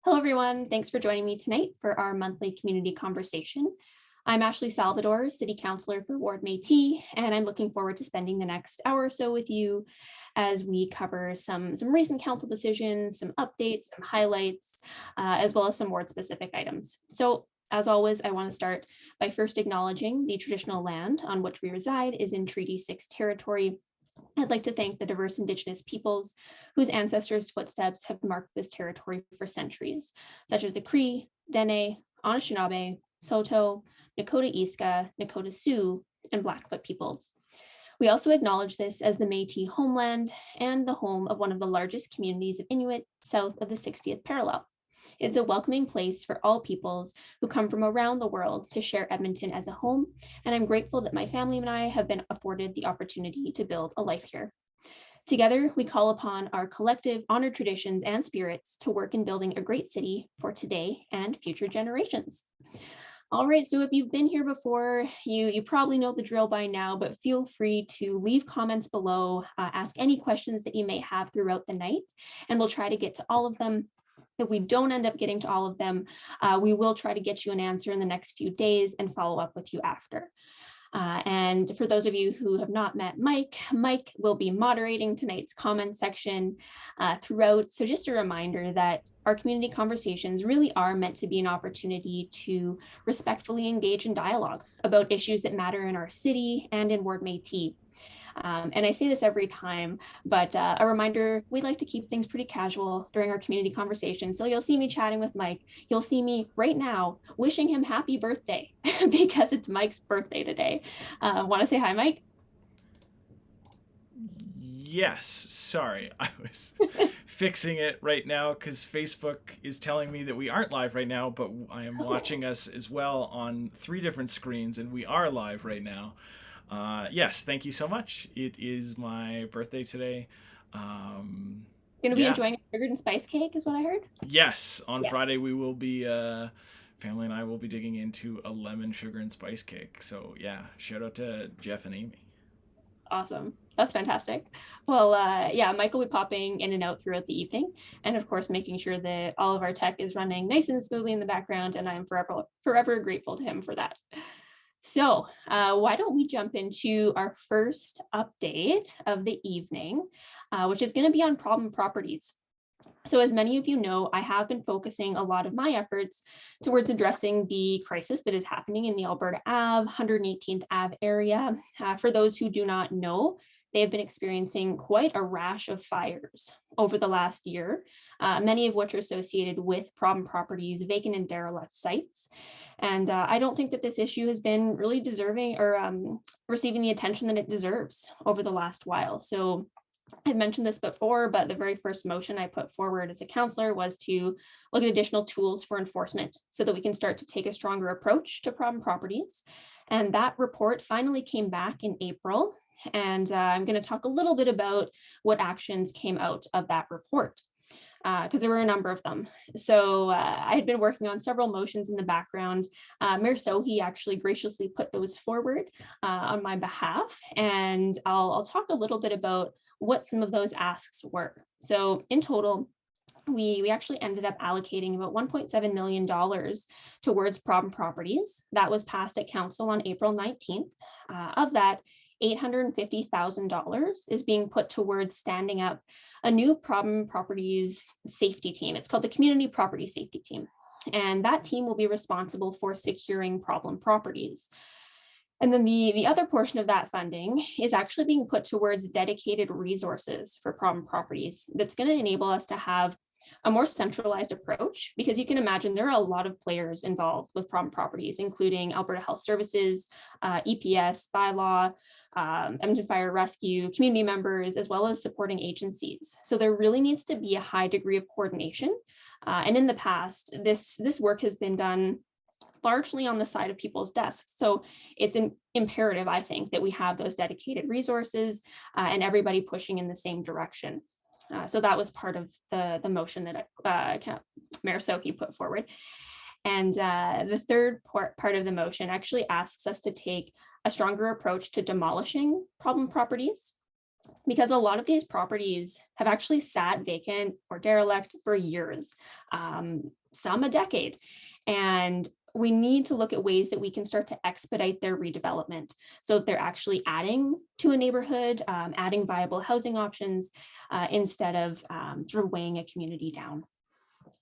Hello, everyone. Thanks for joining me tonight for our monthly community conversation. I'm Ashley Salvador, City Councillor for Ward Métis, and I'm looking forward to spending the next hour or so with you as we cover some recent council decisions, some updates, some highlights, as well as some ward-specific items. So, as always, I want to start by first acknowledging the traditional land on which we reside is in Treaty 6 territory. I'd like to thank the diverse Indigenous peoples whose ancestors' footsteps have marked this territory for centuries, such as the Cree, Dene, Anishinaabe, Saulteaux, Nakota Iska, Nakota Sioux, and Blackfoot peoples. We also acknowledge this as the Métis homeland and the home of one of the largest communities of Inuit south of the 60th parallel. It's a welcoming place for all peoples who come from around the world to share Edmonton as a home, and I'm grateful that my family and I have been afforded the opportunity to build a life here. Together, we call upon our collective honored traditions and spirits to work in building a great city for today and future generations. All right, so if you've been here before, you probably know the drill by now, but feel free to leave comments below, ask any questions that you may have throughout the night, and we'll try to get to all of them. If we don't end up getting to all of them, we will try to get you an answer in the next few days and follow up with you after. And for those of you who have not met Mike, Mike will be moderating tonight's comment section throughout. So just a reminder that our community conversations really are meant to be an opportunity to respectfully engage in dialogue about issues that matter in our city and in Ward Métis. And I say this every time, but a reminder, we like to keep things pretty casual during our community conversation. So you'll see me chatting with Mike. You'll see me right now wishing him happy birthday because it's Mike's birthday today. Want to say hi, Mike? Yes, sorry. I was fixing it right now because Facebook is telling me that we aren't live right now, but I am watching us as well on 3 different screens, and we are live right now. Yes, thank you so much. It is my birthday today. Going to be enjoying a sugar and spice cake is what I heard? Yes, on Friday we will be, family and I will be digging into a lemon sugar and spice cake. So yeah, shout out to Jeff and Amy. Awesome. That's fantastic. Well, yeah, Mike will be popping in and out throughout the evening, and of course, making sure that all of our tech is running nice and smoothly in the background, and I'm forever grateful to him for that. So why don't we jump into our first update of the evening, which is going to be on problem properties. So as many of you know, I have been focusing a lot of my efforts towards addressing the crisis that is happening in the Alberta Ave, 118th Ave area. For those who do not know, they have been experiencing quite a rash of fires over the last year, many of which are associated with problem properties, vacant and derelict sites. And I don't think that this issue has been really deserving or receiving the attention that it deserves over the last while. So I've mentioned this before, but the very first motion I put forward as a councillor was to look at additional tools for enforcement so that we can start to take a stronger approach to problem properties. And that report finally came back in April. And I'm going to talk a little bit about what actions came out of that report, because there were a number of them. So I had been working on several motions in the background. Mayor Sohi actually graciously put those forward on my behalf. And I'll talk a little bit about what some of those asks were. So in total, we actually ended up allocating about $1.7 million towards problem properties. That was passed at council on April 19th. Of that, $850,000 is being put towards standing up a new problem properties safety team. It's called the Community Property Safety Team. And that team will be responsible for securing problem properties. And then the other portion of that funding is actually being put towards dedicated resources for problem properties. That's going to enable us to have a more centralized approach, because you can imagine there are a lot of players involved with problem properties, including Alberta Health Services, EPS, Bylaw, Edmonton Fire Rescue, community members, as well as supporting agencies. So there really needs to be a high degree of coordination. And in the past, this work has been done largely on the side of people's desks. So it's an imperative, I think, that we have those dedicated resources and everybody pushing in the same direction. So that was part of the motion that Mayor Sohi put forward. And the third part of the motion actually asks us to take a stronger approach to demolishing problem properties. because a lot of these properties have actually sat vacant or derelict for years, some a decade. And we need to look at ways that we can start to expedite their redevelopment so that they're actually adding to a neighborhood, adding viable housing options instead of sort of weighing a community down.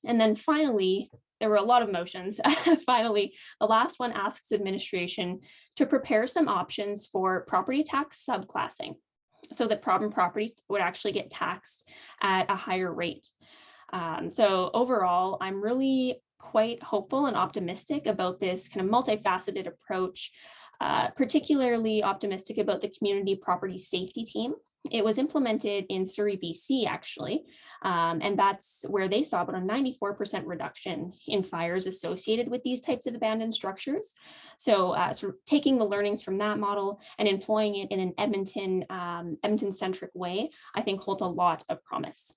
And then finally, there were a lot of motions. Finally, the last one asks administration to prepare some options for property tax subclassing so that problem property would actually get taxed at a higher rate. So overall, I'm really quite hopeful and optimistic about this kind of multifaceted approach, particularly optimistic about the community property safety team. It was implemented in Surrey, BC, actually, and that's where they saw about a 94% reduction in fires associated with these types of abandoned structures. So sort of taking the learnings from that model and employing it in an Edmonton-centric way, I think holds a lot of promise.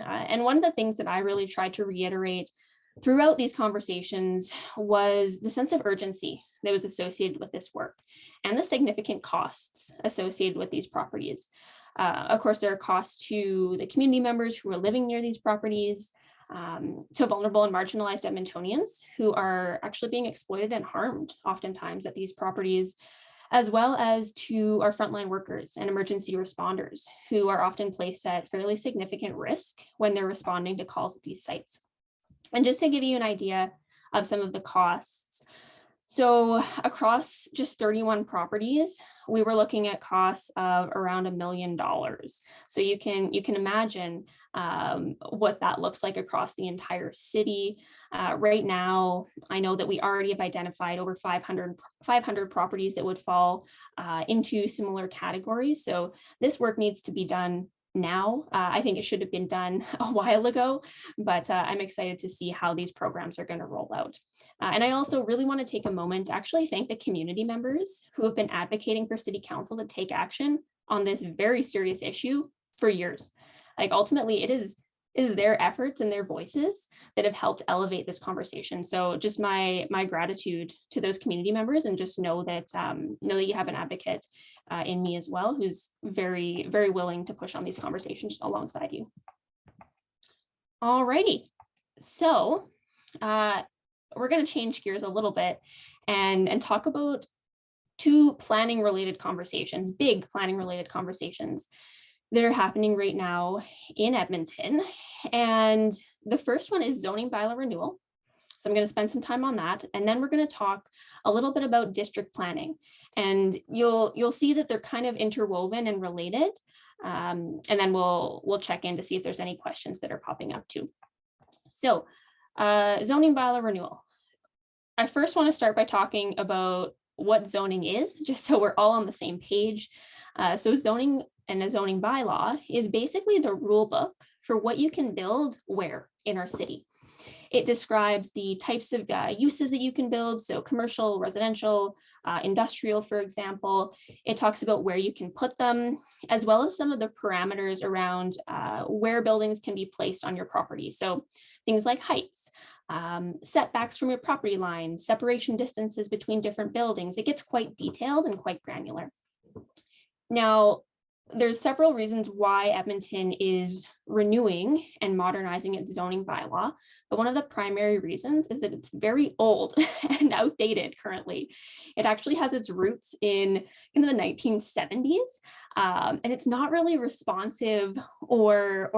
And one of the things that I really tried to reiterate throughout these conversations was the sense of urgency that was associated with this work and the significant costs associated with these properties. Of course, there are costs to the community members who are living near these properties, to vulnerable and marginalized Edmontonians who are actually being exploited and harmed oftentimes at these properties, as well as to our frontline workers and emergency responders who are often placed at fairly significant risk when they're responding to calls at these sites. And just to give you an idea of some of the costs, so across just 31 properties, we were looking at costs of around $1 million. So you can imagine what that looks like across the entire city. Right now, I know that we already have identified over 500 properties that would fall into similar categories. So this work needs to be done now. I think it should have been done a while ago, but I'm excited to see how these programs are going to roll out. And I also really want to take a moment to actually thank the community members who have been advocating for City Council to take action on this very serious issue for years. Like ultimately, it is their efforts and their voices that have helped elevate this conversation. So just my gratitude to those community members, and just know that you have an advocate in me as well, who's very, very willing to push on these conversations alongside you. All righty, so we're going to change gears a little bit and talk about two planning related conversations, big planning related conversations that are happening right now in Edmonton. And the first one is zoning bylaw renewal. So I'm going to spend some time on that. And then we're going to talk a little bit about district planning. And you'll see that they're kind of interwoven and related. And then we'll check in to see if there's any questions that are popping up too. So zoning bylaw renewal. I first want to start by talking about what zoning is, just so we're all on the same page. So zoning and a zoning bylaw is basically the rule book for what you can build where in our city. It describes the types of uses that you can build, so commercial, residential, industrial, for example. It talks about where you can put them, as well as some of the parameters around where buildings can be placed on your property. So things like heights, setbacks from your property line, separation distances between different buildings. It gets quite detailed and quite granular. Now, there's several reasons why Edmonton is renewing and modernizing its zoning bylaw, but one of the primary reasons is that it's very old and outdated currently. It actually has its roots in the 1970s, and it's not really responsive or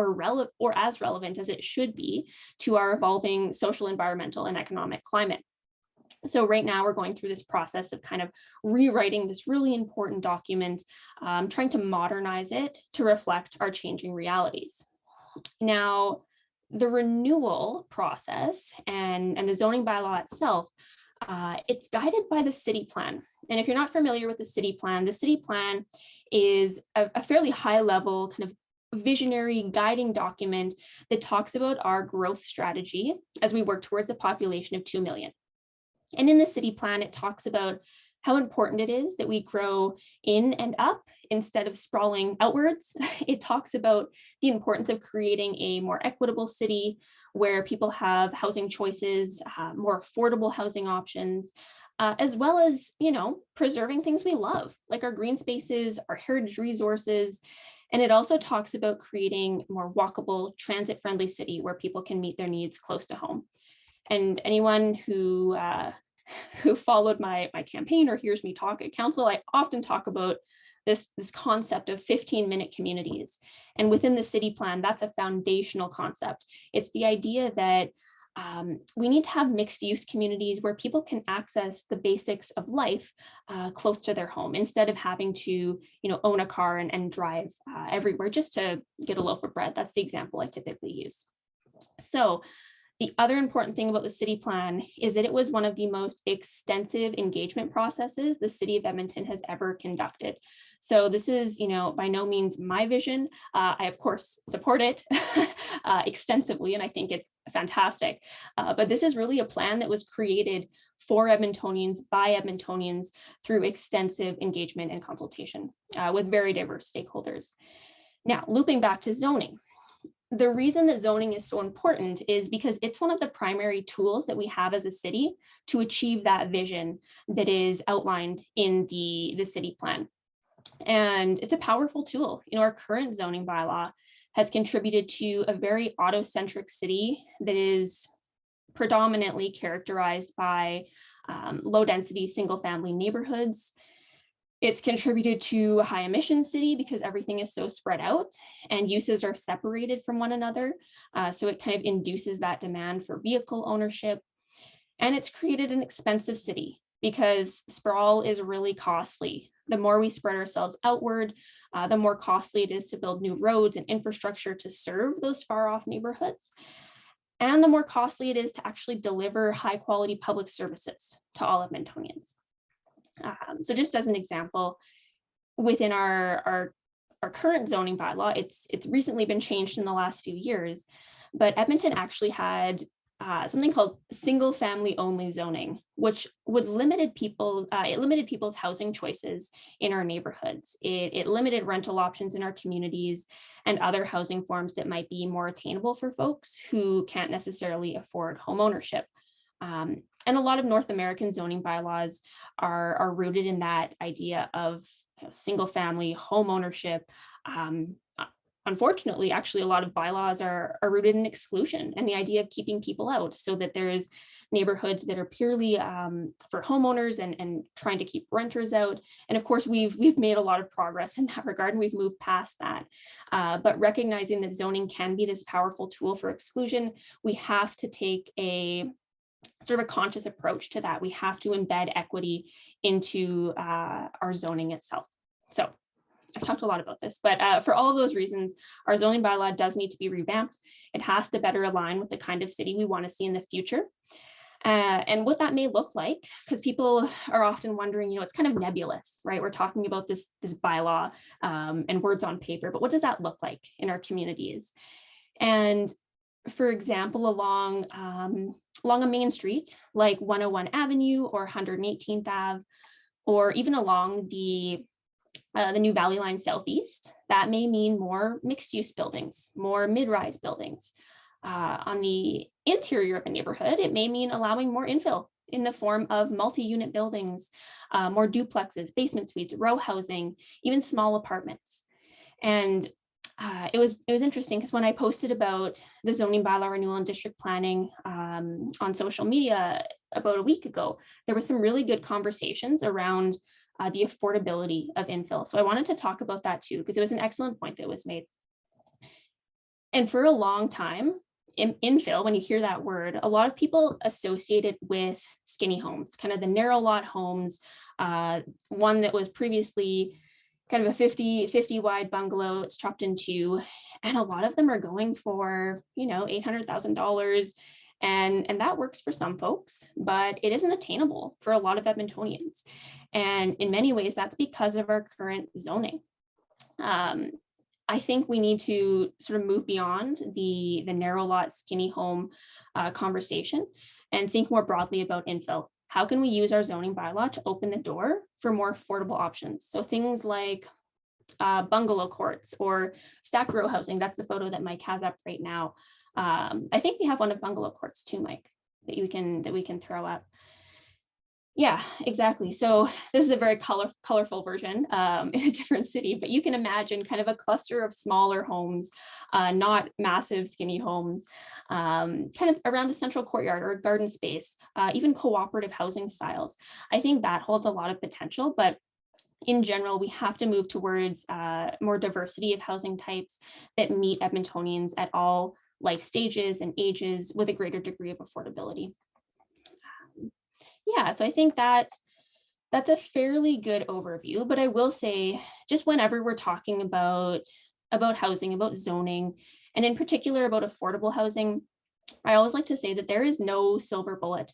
as relevant as it should be to our evolving social, environmental, and economic climate. So right now we're going through this process of kind of rewriting this really important document, trying to modernize it to reflect our changing realities. Now, the renewal process and the zoning bylaw itself, it's guided by the city plan. And if you're not familiar with the city plan is a fairly high level kind of visionary guiding document that talks about our growth strategy as we work towards a population of 2 million. And in the city plan, it talks about how important it is that we grow in and up instead of sprawling outwards. It talks about the importance of creating a more equitable city where people have housing choices, more affordable housing options, as well as, preserving things we love, like our green spaces, our heritage resources. And it also talks about creating a more walkable, transit-friendly city where people can meet their needs close to home. And anyone who followed my campaign or hears me talk at council, I often talk about this concept of 15-minute communities. And within the city plan, that's a foundational concept. It's the idea that we need to have mixed use communities where people can access the basics of life close to their home instead of having to, own a car and drive everywhere just to get a loaf of bread. That's the example I typically use. So the other important thing about the city plan is that it was one of the most extensive engagement processes the city of Edmonton has ever conducted. So this is, by no means my vision. I, of course, support it extensively, and I think it's fantastic. But this is really a plan that was created for Edmontonians, by Edmontonians, through extensive engagement and consultation with very diverse stakeholders. Now, looping back to zoning. The reason that zoning is so important is because it's one of the primary tools that we have as a city to achieve that vision that is outlined in the city plan. And it's a powerful tool. Our current zoning bylaw has contributed to a very auto-centric city that is predominantly characterized by low-density single-family neighborhoods. It's contributed to a high emission city because everything is so spread out and uses are separated from one another. So it kind of induces that demand for vehicle ownership. And it's created an expensive city because sprawl is really costly. The more we spread ourselves outward, the more costly it is to build new roads and infrastructure to serve those far off neighborhoods. And the more costly it is to actually deliver high quality public services to all Edmontonians. So just as an example, within our current zoning bylaw, it's recently been changed in the last few years, but Edmonton actually had something called single family only zoning, which would limited people's housing choices in our neighborhoods. It limited rental options in our communities and other housing forms that might be more attainable for folks who can't necessarily afford home ownership. And a lot of North American zoning bylaws are rooted in that idea of single family home ownership. Unfortunately, actually, a lot of bylaws are rooted in exclusion and the idea of keeping people out so that there's neighborhoods that are purely for homeowners and trying to keep renters out. And of course, we've made a lot of progress in that regard and we've moved past that. But recognizing that zoning can be this powerful tool for exclusion, we have to take a sort of a conscious approach to that. We have to embed equity into our zoning itself. So I've talked a lot about this, but for all of those reasons, our zoning bylaw does need to be revamped. It has to better align with the kind of city we want to see in the future. And what that may look like, because people are often wondering, it's kind of nebulous, right? We're talking about this bylaw and words on paper, but what does that look like in our communities? And for example, along a main street like 101 Avenue or 118th Ave, or even along the new Valley Line Southeast, that may mean more mixed-use buildings, more mid-rise buildings. On the interior of a neighborhood, it may mean allowing more infill in the form of multi-unit buildings, more duplexes, basement suites, row housing, even small apartments. And it was interesting because when I posted about the zoning bylaw renewal and district planning on social media about a week ago, there was some really good conversations around the affordability of infill. So I wanted to talk about that too, because it was an excellent point that was made. And for a long time, infill, when you hear that word, a lot of people associate it with skinny homes, kind of the narrow lot homes, one that was previously kind of a 50 wide bungalow, it's chopped in two, and a lot of them are going for, $800,000. And that works for some folks, but it isn't attainable for a lot of Edmontonians. And in many ways, that's because of our current zoning. I think we need to sort of move beyond the narrow lot, skinny home conversation and think more broadly about infill. How can we use our zoning bylaw to open the door for more affordable options? So things like bungalow courts or stacked row housing. That's the photo that Mike has up right now. I think we have one of bungalow courts too, Mike, that we can throw up. Yeah, exactly. So this is a very colorful version in a different city, but you can imagine kind of a cluster of smaller homes, not massive skinny homes, kind of around a central courtyard or a garden space, even cooperative housing styles. I think that holds a lot of potential, but in general, we have to move towards more diversity of housing types that meet Edmontonians at all life stages and ages with a greater degree of affordability. Yeah, so I think that that's a fairly good overview, but I will say just whenever we're talking about housing, about zoning, and in particular about affordable housing, I always like to say that there is no silver bullet.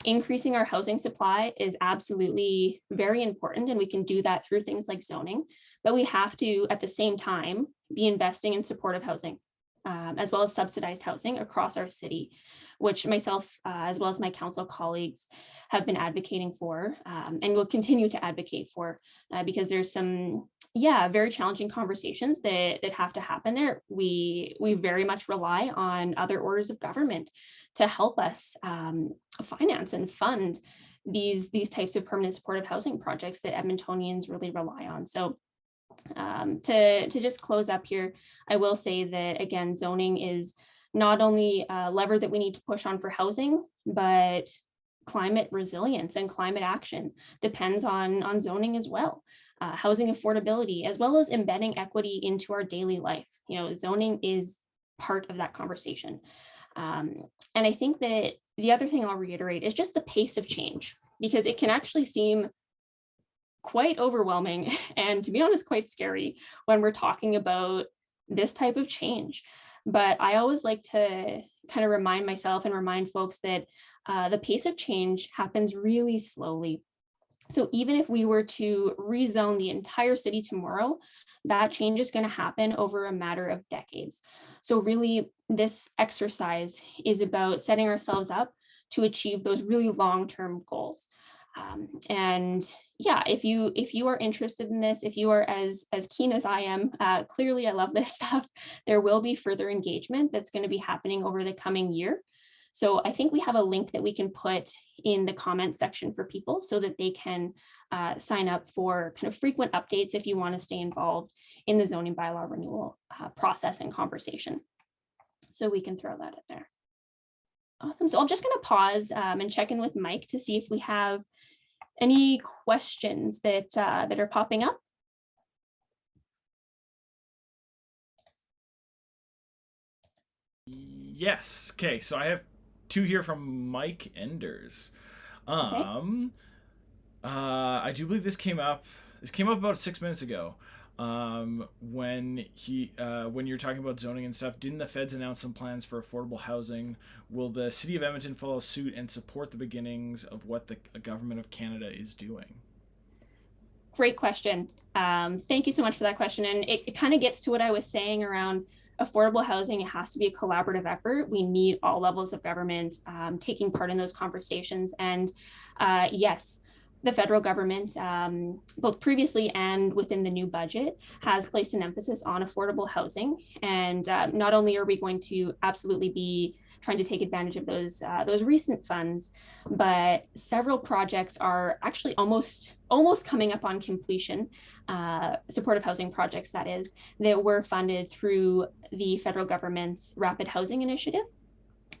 Increasing our housing supply is absolutely very important, and we can do that through things like zoning, but we have to, at the same time, be investing in supportive housing, as well as subsidized housing across our city, which myself, as well as my council colleagues, have been advocating for and will continue to advocate for, because there's some, very challenging conversations that have to happen there. We very much rely on other orders of government to help us finance and fund these types of permanent supportive housing projects that Edmontonians really rely on. So to just close up here, I will say that, again, zoning is not only a lever that we need to push on for housing, but climate resilience and climate action depends on zoning as well. Housing affordability, as well as embedding equity into our daily life. Zoning is part of that conversation. And I think that the other thing I'll reiterate is just the pace of change, because it can actually seem quite overwhelming and, to be honest, quite scary when we're talking about this type of change. But I always like to kind of remind myself and remind folks that the pace of change happens really slowly. So even if we were to rezone the entire city tomorrow, that change is going to happen over a matter of decades. So really, this exercise is about setting ourselves up to achieve those really long-term goals. And yeah, if you are interested in this, if you are as keen as I am, clearly I love this stuff, there will be further engagement that's going to be happening over the coming year. So I think we have a link that we can put in the comments section for people so that they can sign up for kind of frequent updates if you want to stay involved in the zoning bylaw renewal process and conversation. So we can throw that out there. Awesome. So I'm just going to pause and check in with Mike to see if we have any questions that are popping up. Yes. Okay. So I have two here from Mike Enders. Okay. I do believe this came up. This came up about 6 minutes ago. When you're talking about zoning and stuff, didn't the feds announce some plans for affordable housing? Will the city of Edmonton follow suit and support the beginnings of what the government of Canada is doing? Great question. Thank you so much for that question. And it kind of gets to what I was saying around affordable housing. It has to be a collaborative effort. We need all levels of government taking part in those conversations. And yes, the federal government, both previously and within the new budget, has placed an emphasis on affordable housing. And not only are we going to absolutely be trying to take advantage of those recent funds, but several projects are actually almost coming up on completion, supportive housing projects, that is, that were funded through the federal government's Rapid Housing Initiative.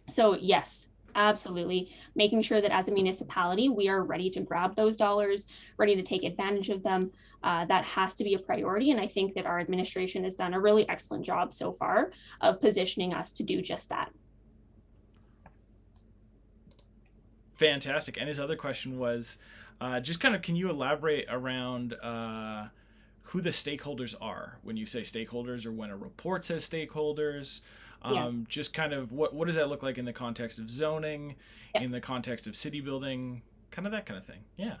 So yes, absolutely, making sure that as a municipality, we are ready to grab those dollars, ready to take advantage of them. That has to be a priority. And I think that our administration has done a really excellent job so far of positioning us to do just that. Fantastic. And his other question was, just kind of, can you elaborate around who the stakeholders are when you say stakeholders, or when a report says stakeholders? Just kind of what does that look like in the context of zoning, in the context of city building, kind of that kind of thing? Yeah,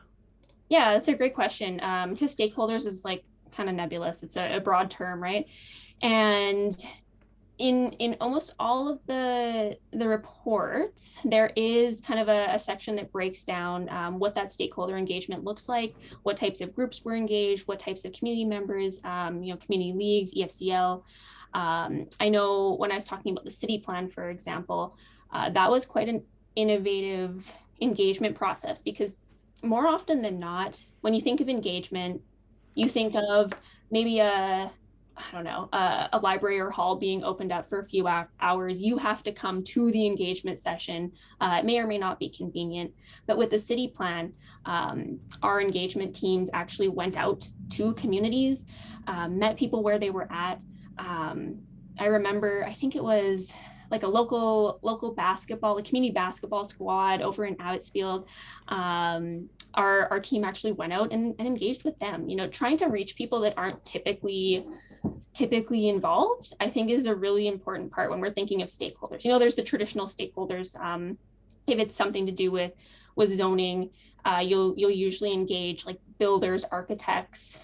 that's a great question. Because stakeholders is like kind of nebulous. It's a broad term, right? And in almost all of the reports, there is kind of a section that breaks down what that stakeholder engagement looks like, what types of groups were engaged, what types of community members, community leagues, EFCL. I know when I was talking about the city plan, for example, that was quite an innovative engagement process, because more often than not, when you think of engagement, you think of maybe I don't know, a library or hall being opened up for a few hours. You have to come to the engagement session. It may or may not be convenient, but with the city plan, our engagement teams actually went out to communities, met people where they were at. I remember, I think it was like a local basketball, a community basketball squad over in Abbotsfield. Our team actually went out and engaged with them, you know, trying to reach people that aren't typically involved, I think is a really important part when we're thinking of stakeholders. You know, there's the traditional stakeholders. If it's something to do with zoning, you'll usually engage like builders, architects,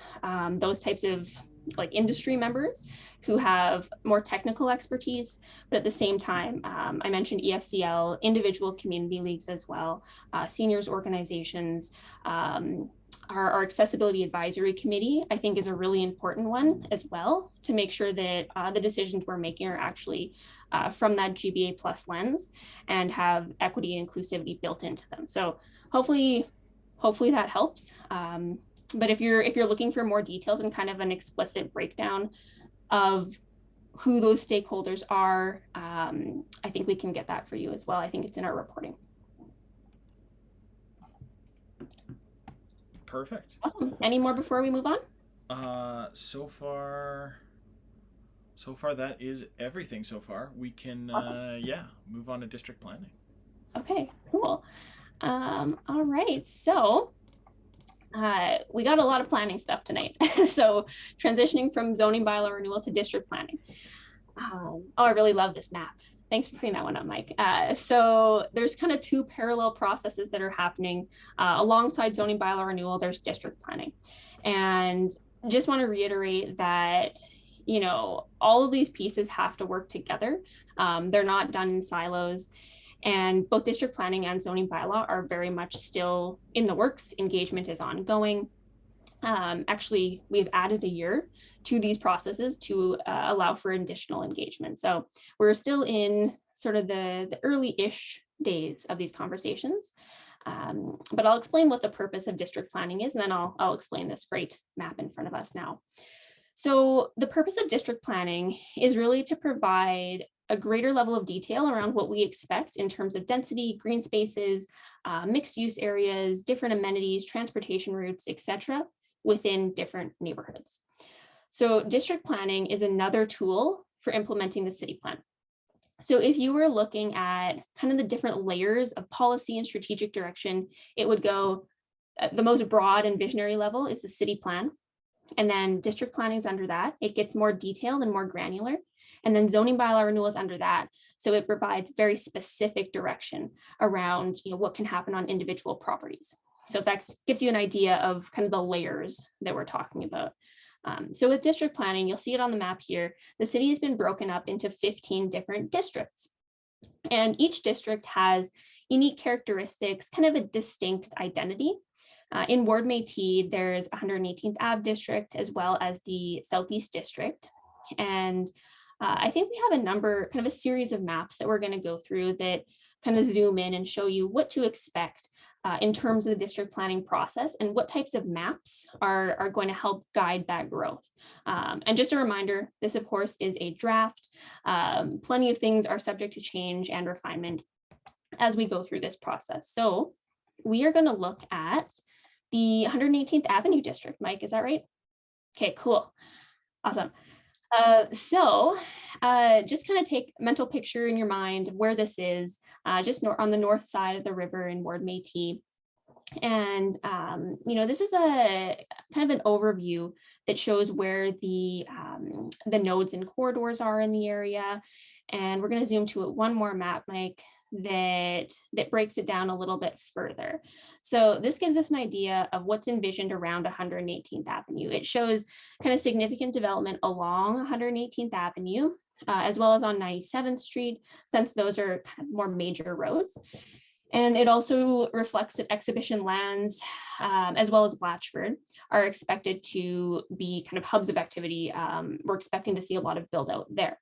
those types of like industry members who have more technical expertise. But at the same time, I mentioned EFCL, individual community leagues as well, seniors organizations. Our accessibility advisory committee, I think, is a really important one as well, to make sure that the decisions we're making are actually from that GBA plus lens and have equity and inclusivity built into them. So hopefully that helps. But if you're looking for more details and kind of an explicit breakdown of who those stakeholders are, I think we can get that for you as well. I think it's in our reporting. Perfect. Awesome. Any more before we move on? So far that is everything so far. We can awesome. Move on to district planning. Okay, cool. All right, so we got a lot of planning stuff tonight. So transitioning from zoning bylaw renewal to district planning. Oh, I really love this map. Thanks for putting that one up, Mike. So there's kind of two parallel processes that are happening alongside zoning bylaw renewal. There's district planning, and just want to reiterate that, you know, all of these pieces have to work together. They're not done in silos, and both district planning and zoning bylaw are very much still in the works. Engagement is ongoing. Actually, we've added a year to these processes to allow for additional engagement. So we're still in sort of the early-ish days of these conversations. But I'll explain what the purpose of district planning is, and then I'll explain this great map in front of us now. So the purpose of district planning is really to provide a greater level of detail around what we expect in terms of density, green spaces, mixed use areas, different amenities, transportation routes, etc., within different neighborhoods. So district planning is another tool for implementing the city plan. So if you were looking at kind of the different layers of policy and strategic direction, it would go at the most broad and visionary level is the city plan. And then district planning is under that. It gets more detailed and more granular. And then zoning bylaw renewal is under that. So it provides very specific direction around, you know, what can happen on individual properties. So that gives you an idea of kind of the layers that we're talking about. So with district planning, you'll see it on the map here. The city has been broken up into 15 different districts. And each district has unique characteristics, kind of a distinct identity. In Ward Métis, there's 118th Ave district, as well as the Southeast district. And I think we have a number, kind of a series of maps that we're going to go through that kind of zoom in and show you what to expect in terms of the district planning process and what types of maps are going to help guide that growth. And just a reminder, this of course is a draft. Plenty of things are subject to change and refinement as we go through this process. So we are going to look at the 118th Avenue district. Mike, is that right? Okay, cool. Awesome. So just kind of take a mental picture in your mind of where this is, just on the north side of the river in Ward Métis. And, you know, this is a kind of an overview that shows where the nodes and corridors are in the area. And we're going to zoom to one more map, Mike, that breaks it down a little bit further. So this gives us an idea of what's envisioned around 118th Avenue. It shows kind of significant development along 118th Avenue, as well as on 97th Street, since those are kind of more major roads. And it also reflects that exhibition lands, as well as Blatchford, are expected to be kind of hubs of activity. We're expecting to see a lot of build out there.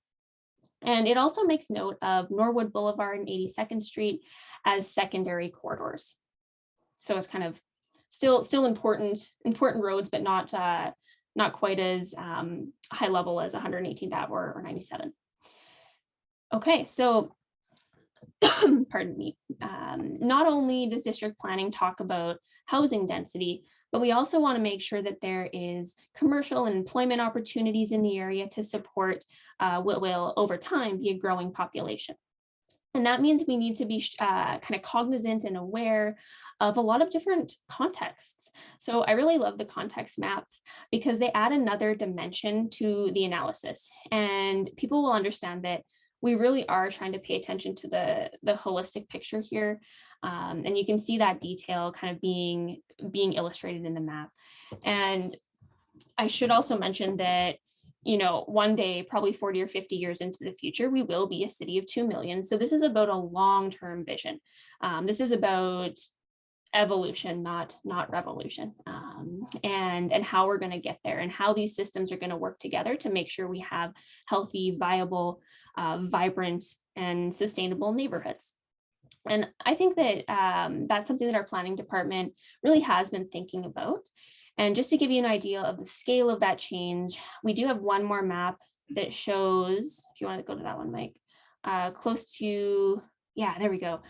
And it also makes note of Norwood Boulevard and 82nd Street, as secondary corridors. So it's kind of still important roads, but not quite as high level as 118th Ave or 97. Okay, so pardon me. Not only does district planning talk about housing density, but we also want to make sure that there is commercial and employment opportunities in the area to support what will over time be a growing population. And that means we need to be kind of cognizant and aware of a lot of different contexts. So I really love the context map because they add another dimension to the analysis, and people will understand that we really are trying to pay attention to the holistic picture here. And you can see that detail kind of being illustrated in the map. And I should also mention that, you know, one day, probably 40 or 50 years into the future, we will be a city of 2 million. So this is about a long-term vision. This is about evolution, not revolution, and how we're going to get there and how these systems are going to work together to make sure we have healthy, viable, vibrant, and sustainable neighborhoods. And I think that that's something that our planning department really has been thinking about. And just to give you an idea of the scale of that change, we do have one more map that shows, if you want to go to that one, Mike, close to, yeah, there we go,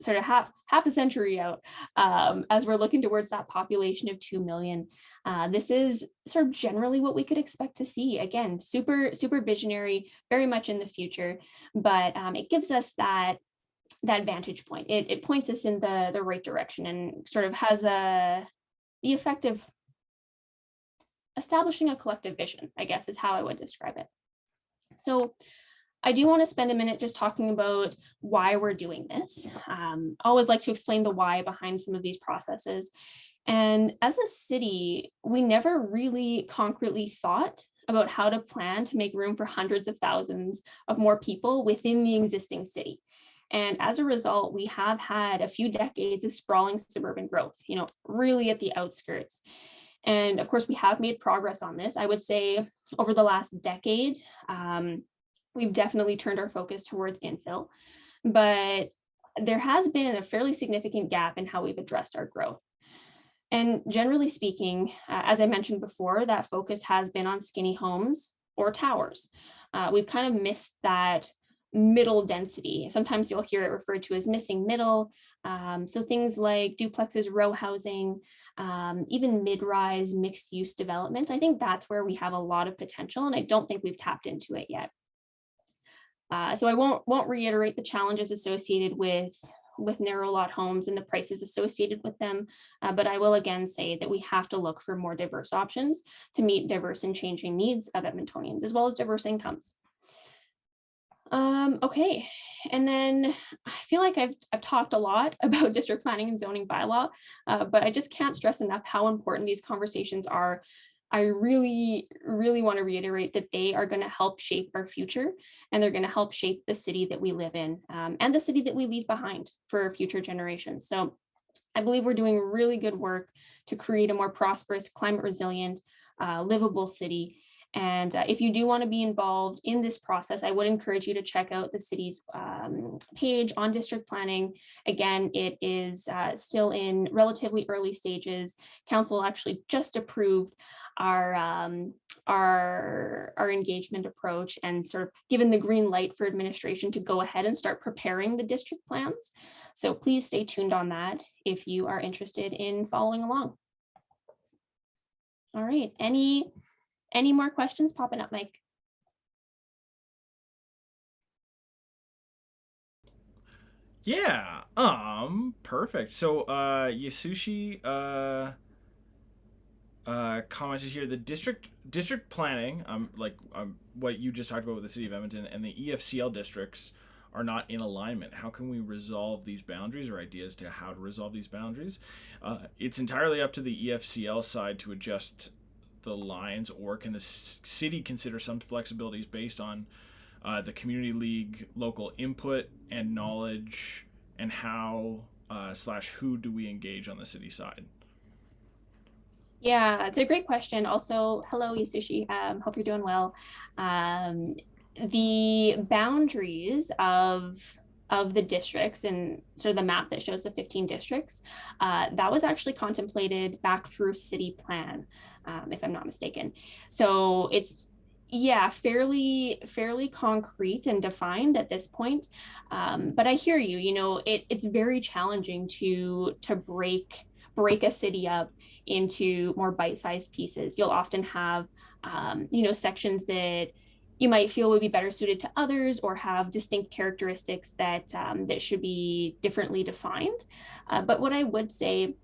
sort of half a century out, as we're looking towards that population of 2 million. This is sort of generally what we could expect to see. Again, super visionary, very much in the future, but it gives us that vantage point. It points us in the right direction and sort of has the effect of establishing a collective vision, I guess is how I would describe it. So I do want to spend a minute just talking about why we're doing this. I always like to explain the why behind some of these processes. And as a city, we never really concretely thought about how to plan to make room for hundreds of thousands of more people within the existing city. And as a result, we have had a few decades of sprawling suburban growth, you know, really at the outskirts. And of course, we have made progress on this. I would say over the last decade, we've definitely turned our focus towards infill, but there has been a fairly significant gap in how we've addressed our growth. And generally speaking, as I mentioned before, that focus has been on skinny homes or towers. We've kind of missed that middle density. Sometimes you'll hear it referred to as missing middle. So things like duplexes, row housing, even mid-rise mixed use developments. I think that's where we have a lot of potential, and I don't think we've tapped into it yet. So I won't reiterate the challenges associated with narrow lot homes and the prices associated with them, but I will again say that we have to look for more diverse options to meet diverse and changing needs of Edmontonians, as well as diverse incomes. Okay, and then I feel like I've talked a lot about district planning and zoning bylaw, but I just can't stress enough how important these conversations are. I really want to reiterate that they are going to help shape our future, and they're going to help shape the city that we live in, and the city that we leave behind for future generations. So I believe we're doing really good work to create a more prosperous, climate resilient, livable city. And if you do want to be involved in this process, I would encourage you to check out the city's page on district planning. Again, it is still in relatively early stages. Council actually just approved our engagement approach and sort of given the green light for administration to go ahead and start preparing the district plans. So please stay tuned on that if you are interested in following along. All right, any more questions popping up, Mike? Yeah, perfect. So Yasushi commented here, the district planning, what you just talked about with the city of Edmonton and the EFCL districts are not in alignment. How can we resolve these boundaries, or ideas to how to resolve these boundaries? It's entirely up to the EFCL side to adjust the lines, or can the city consider some flexibilities based on the community league local input and knowledge, and how / who do we engage on the city side? Yeah, it's a great question. Also, hello, Yasushi. Hope you're doing well. The boundaries of of the districts and sort of the map that shows the 15 districts, that was actually contemplated back through city plan, if I'm not mistaken. So it's, yeah, fairly concrete and defined at this point. But I hear you, you know, it's very challenging to break a city up into more bite-sized pieces. You'll often have, you know, sections that you might feel would be better suited to others or have distinct characteristics that that should be differently defined. But what I would say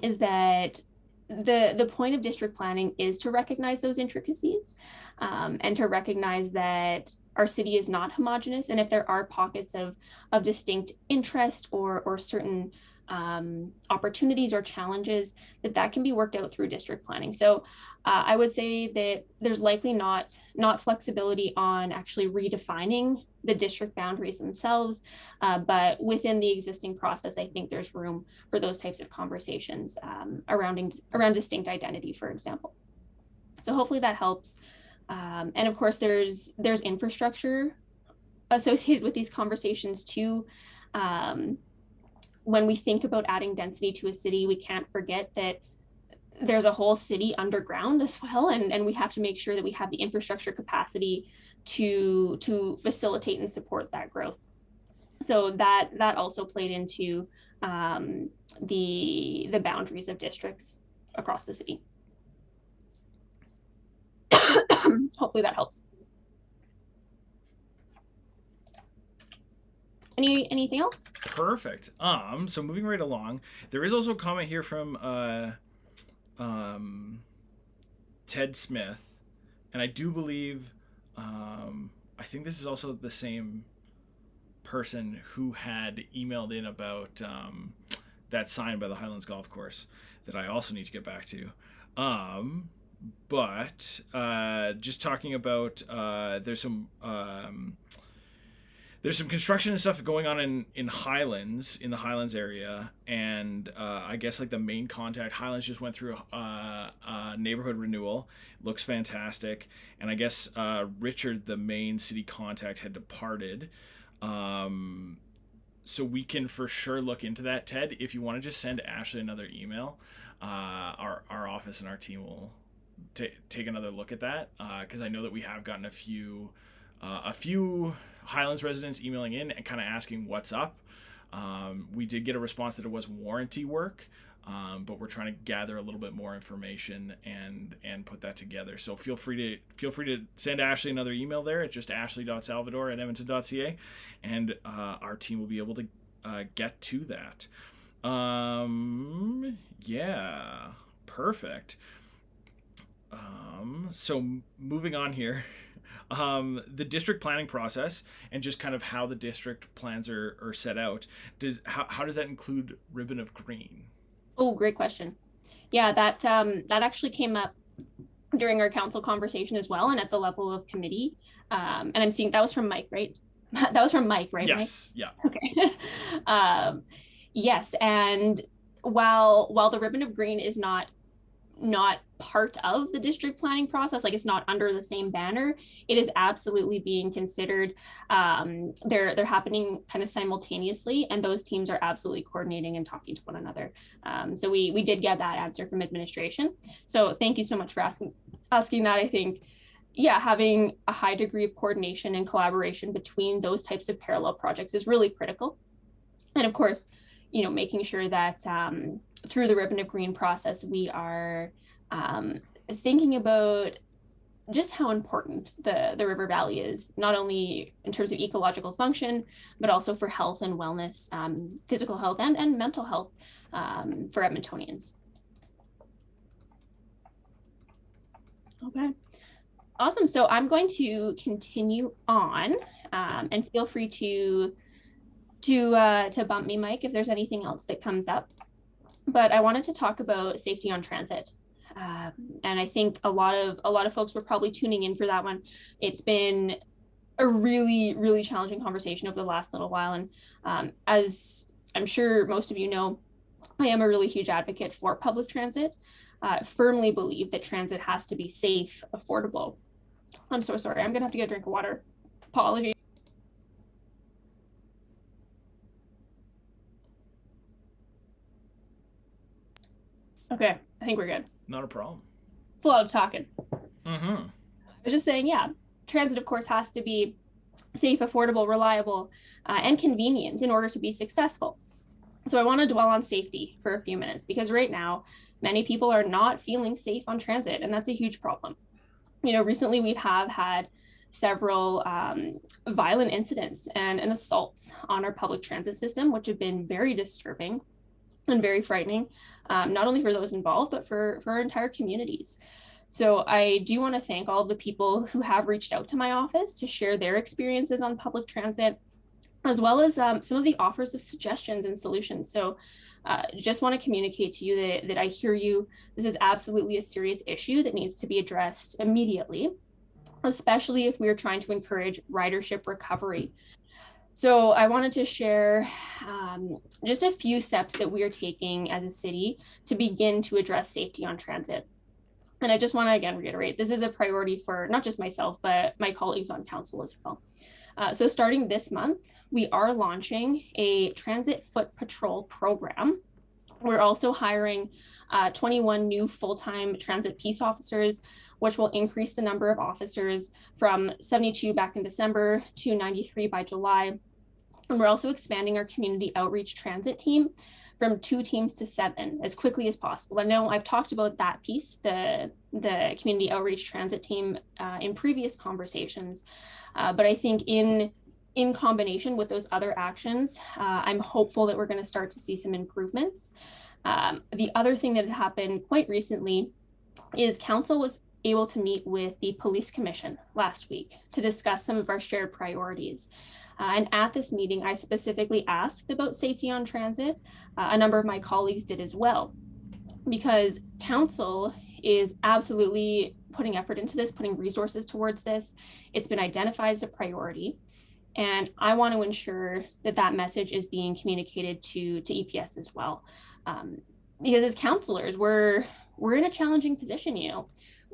is that the point of district planning is to recognize those intricacies, and to recognize that our city is not homogenous, and if there are pockets of distinct interest or certain opportunities or challenges, that can be worked out through district planning. So I would say that there's likely not flexibility on actually redefining the district boundaries themselves, but within the existing process, I think there's room for those types of conversations around distinct identity, for example. So hopefully that helps. And of course, there's infrastructure associated with these conversations too. When we think about adding density to a city, we can't forget that there's a whole city underground as well, and we have to make sure that we have the infrastructure capacity to facilitate and support that growth. So that also played into the boundaries of districts across the city. Hopefully that helps. Anything else? Perfect. So moving right along, there is also a comment here from Ted Smith, and I do believe I think this is also the same person who had emailed in about that sign by the Highlands Golf Course that I also need to get back to. But just talking about there's some construction and stuff going on in Highlands, in the Highlands area, and I guess like the main contact, Highlands just went through a neighborhood renewal. Looks fantastic, and I guess Richard, the main city contact, had departed. So we can for sure look into that. Ted, if you want to just send Ashley another email, our office and our team will take another look at that, because I know that we have gotten a few Highlands residents emailing in and kind of asking what's up. We did get a response that it was warranty work, but we're trying to gather a little bit more information and put that together. So feel free to send Ashley another email there at just ashley.salvador@edmonton.ca, and our team will be able to get to that. Yeah, perfect. So moving on here. The district planning process and just kind of how the district plans are set out. How does that include ribbon of green? Oh, great question. Yeah, that actually came up during our council conversation as well, and at the level of committee. And I'm seeing that was from Mike, right? That was from Mike, right? Yes. Mike? Yeah. Okay. Yes, and while the ribbon of green is not part of the district planning process, like it's not under the same banner, it is absolutely being considered. They're happening kind of simultaneously, and those teams are absolutely coordinating and talking to one another. So we did get that answer from administration. So thank you so much for asking that. I think, yeah, having a high degree of coordination and collaboration between those types of parallel projects is really critical. And of course, you know, making sure that through the ribbon of green process, we are thinking about just how important the river valley is, not only in terms of ecological function, but also for health and wellness, physical health and mental health for Edmontonians. Okay, awesome. So I'm going to continue on, and feel free to bump me, Mike, if there's anything else that comes up. But I wanted to talk about safety on transit. And I think a lot of folks were probably tuning in for that one. It's been a really, really challenging conversation over the last little while. And as I'm sure most of you know, I am a really huge advocate for public transit. Firmly believe that transit has to be safe, affordable. I'm so sorry. I'm going to have to get a drink of water. Apologies. Okay, I think we're good. Not a problem. It's a lot of talking. Mm-hmm. I was just saying, yeah, transit, of course, has to be safe, affordable, reliable, and convenient in order to be successful. So I want to dwell on safety for a few minutes, because right now, many people are not feeling safe on transit, and that's a huge problem. Recently we have had several violent incidents and assaults on our public transit system, which have been very disturbing and very frightening, not only for those involved, but for our entire communities. So I do want to thank all of the people who have reached out to my office to share their experiences on public transit, as well as some of the offers of suggestions and solutions. So just want to communicate to you that I hear you. This is absolutely a serious issue that needs to be addressed immediately, especially if we are trying to encourage ridership recovery. So I wanted to share just a few steps that we are taking as a city to begin to address safety on transit. And I just want to again reiterate, this is a priority for not just myself, but my colleagues on council as well. So starting this month, we are launching a transit foot patrol program. We're also hiring 21 new full-time transit peace officers, which will increase the number of officers from 72 back in December to 93 by July. And we're also expanding our community outreach transit team from 2 teams to 7 as quickly as possible. I know I've talked about that piece, the community outreach transit team in previous conversations, but I think in combination with those other actions, I'm hopeful that we're going to start to see some improvements. The other thing that happened quite recently is council was able to meet with the police commission last week to discuss some of our shared priorities. And at this meeting, I specifically asked about safety on transit. A number of my colleagues did as well, because council is absolutely putting effort into this, putting resources towards this. It's been identified as a priority. And I want to ensure that that message is being communicated to EPS as well. Because as councillors, we're in a challenging position.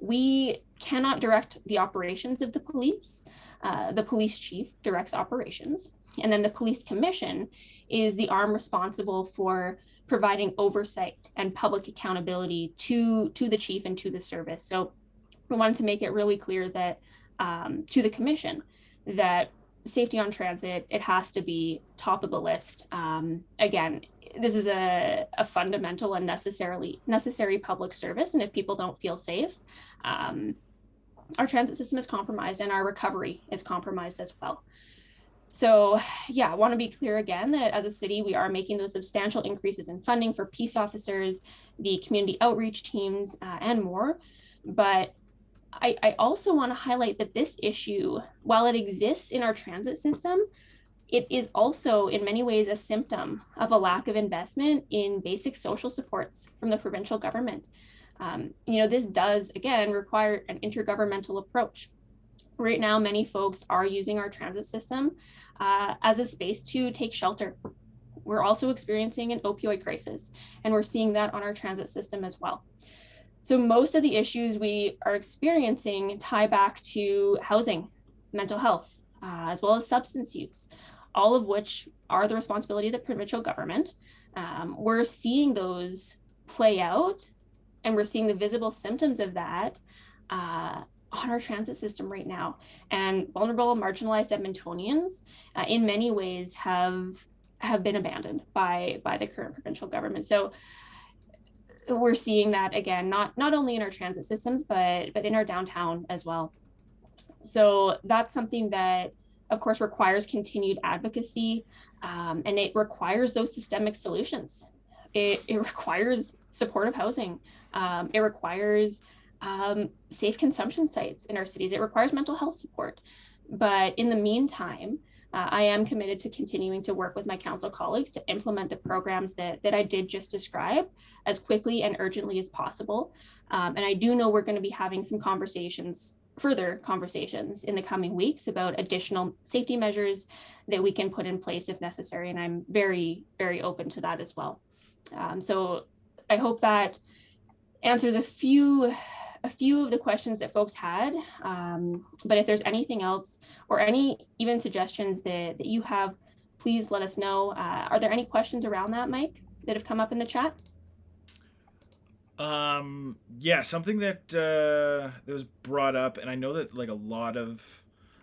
We cannot direct the operations of the police. The police chief directs operations, and then the police commission is the arm responsible for providing oversight and public accountability to the chief and to the service. So we wanted to make it really clear that to the commission that safety on transit, it has to be top of the list. Again, this is a fundamental and necessary public service, and if people don't feel safe, our transit system is compromised and our recovery is compromised as well. So yeah, I want to be clear again that as a city, we are making those substantial increases in funding for peace officers, the community outreach teams, and more. But I also want to highlight that this issue, while it exists in our transit system, it is also in many ways a symptom of a lack of investment in basic social supports from the provincial government. This does, again, require an intergovernmental approach. Right now, many folks are using our transit system as a space to take shelter. We're also experiencing an opioid crisis, and we're seeing that on our transit system as well. So most of the issues we are experiencing tie back to housing, mental health, as well as substance use, all of which are the responsibility of the provincial government. We're seeing those play out, and we're seeing the visible symptoms of that on our transit system right now. And vulnerable, marginalized Edmontonians, in many ways, have been abandoned by the current provincial government. So we're seeing that again, not only in our transit systems, but in our downtown as well. So that's something that, of course, requires continued advocacy, and it requires those systemic solutions. It requires supportive housing. It requires safe consumption sites in our cities. It requires mental health support. But in the meantime, I am committed to continuing to work with my council colleagues to implement the programs that I did just describe as quickly and urgently as possible. And I do know we're going to be having some further conversations in the coming weeks about additional safety measures that we can put in place if necessary. And I'm very, very open to that as well. So I hope that answers a few of the questions that folks had. But if there's anything else or any even suggestions that you have, please let us know. Are there any questions around that, Mike, that have come up in the chat? Yeah, something that that was brought up, and I know that like a lot of,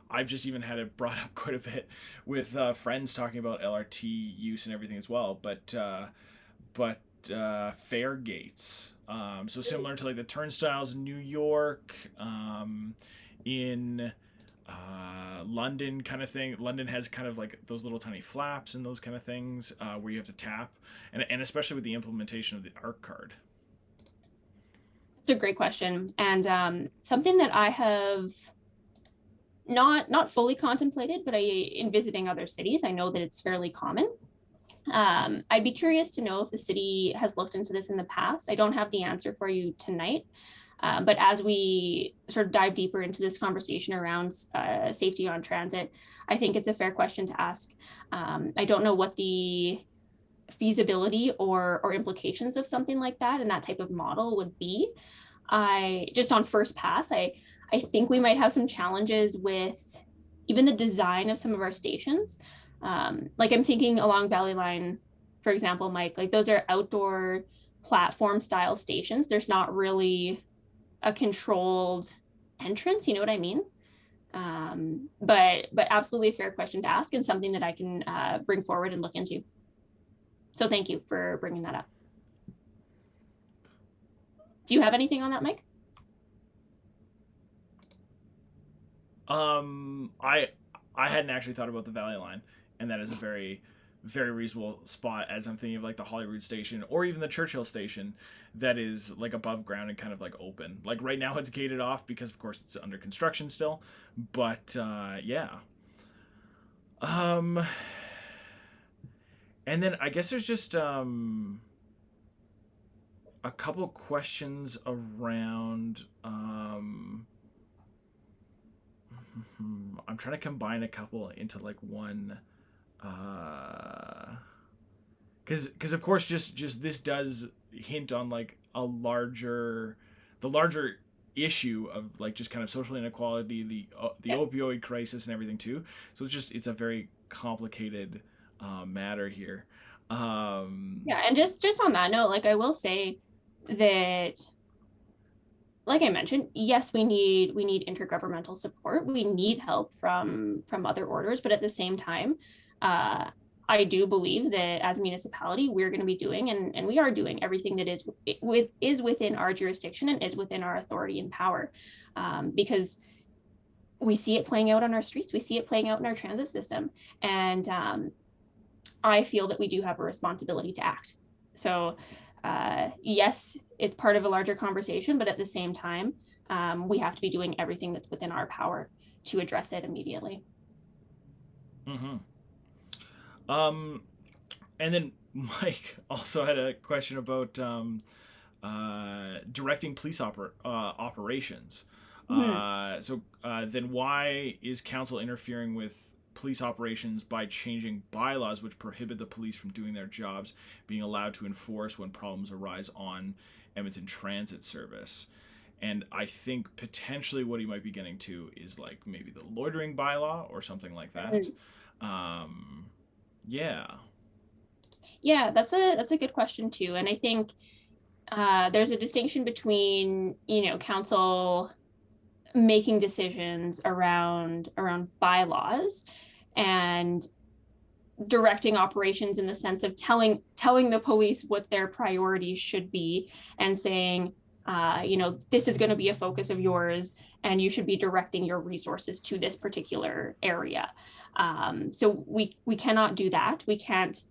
I've just even had it brought up quite a bit with friends talking about LRT use and everything as well. But fare gates. So similar to like the turnstiles in New York, in London kind of thing. London has kind of like those little tiny flaps and those kind of things where you have to tap, and especially with the implementation of the ARC card. It's a great question, and something that I have not fully contemplated, but in visiting other cities, I know that it's fairly common. I'd be curious to know if the city has looked into this in the past. I don't have the answer for you tonight, but as we sort of dive deeper into this conversation around safety on transit, I think it's a fair question to ask. I don't know what the feasibility or implications of something like that and that type of model would be. I just on first pass, I think we might have some challenges with even the design of some of our stations. Like I'm thinking along Valley Line, for example, Mike, like those are outdoor platform style stations. There's not really a controlled entrance, you know what I mean? But absolutely a fair question to ask and something that I can bring forward and look into. So thank you for bringing that up. Do you have anything on that, Mike? I hadn't actually thought about the Valley Line, and that is a very reasonable spot as I'm thinking of like the Holyrood station or even the Churchill station that is like above ground and kind of like open. Like right now it's gated off because of course it's under construction still, but yeah. And then I guess there's just a couple questions around I'm trying to combine a couple into like one because of course just this does hint on like the larger issue of like just kind of social inequality, the opioid crisis and everything too. So it's a very complicated matter here. Yeah, and just on that note, like I will say that, like I mentioned, yes, we need intergovernmental support. We need help from other orders, but at the same time, I do believe that as a municipality, we're going to be doing and we are doing everything that is within our jurisdiction and is within our authority and power, because we see it playing out on our streets, we see it playing out in our transit system, and I feel that we do have a responsibility to act. So yes, it's part of a larger conversation, but at the same time, we have to be doing everything that's within our power to address it immediately. Mm-hmm. And then Mike also had a question about directing police operations. Mm-hmm. Then why is council interfering with police operations by changing bylaws which prohibit the police from doing their jobs, being allowed to enforce when problems arise on Edmonton Transit Service? And I think potentially what he might be getting to is like maybe the loitering bylaw or something like that. Mm-hmm. Yeah, that's a good question too. And I think there's a distinction between, council making decisions around bylaws and directing operations in the sense of telling the police what their priorities should be and saying, this is going to be a focus of yours and you should be directing your resources to this particular area. So we cannot do that. We can't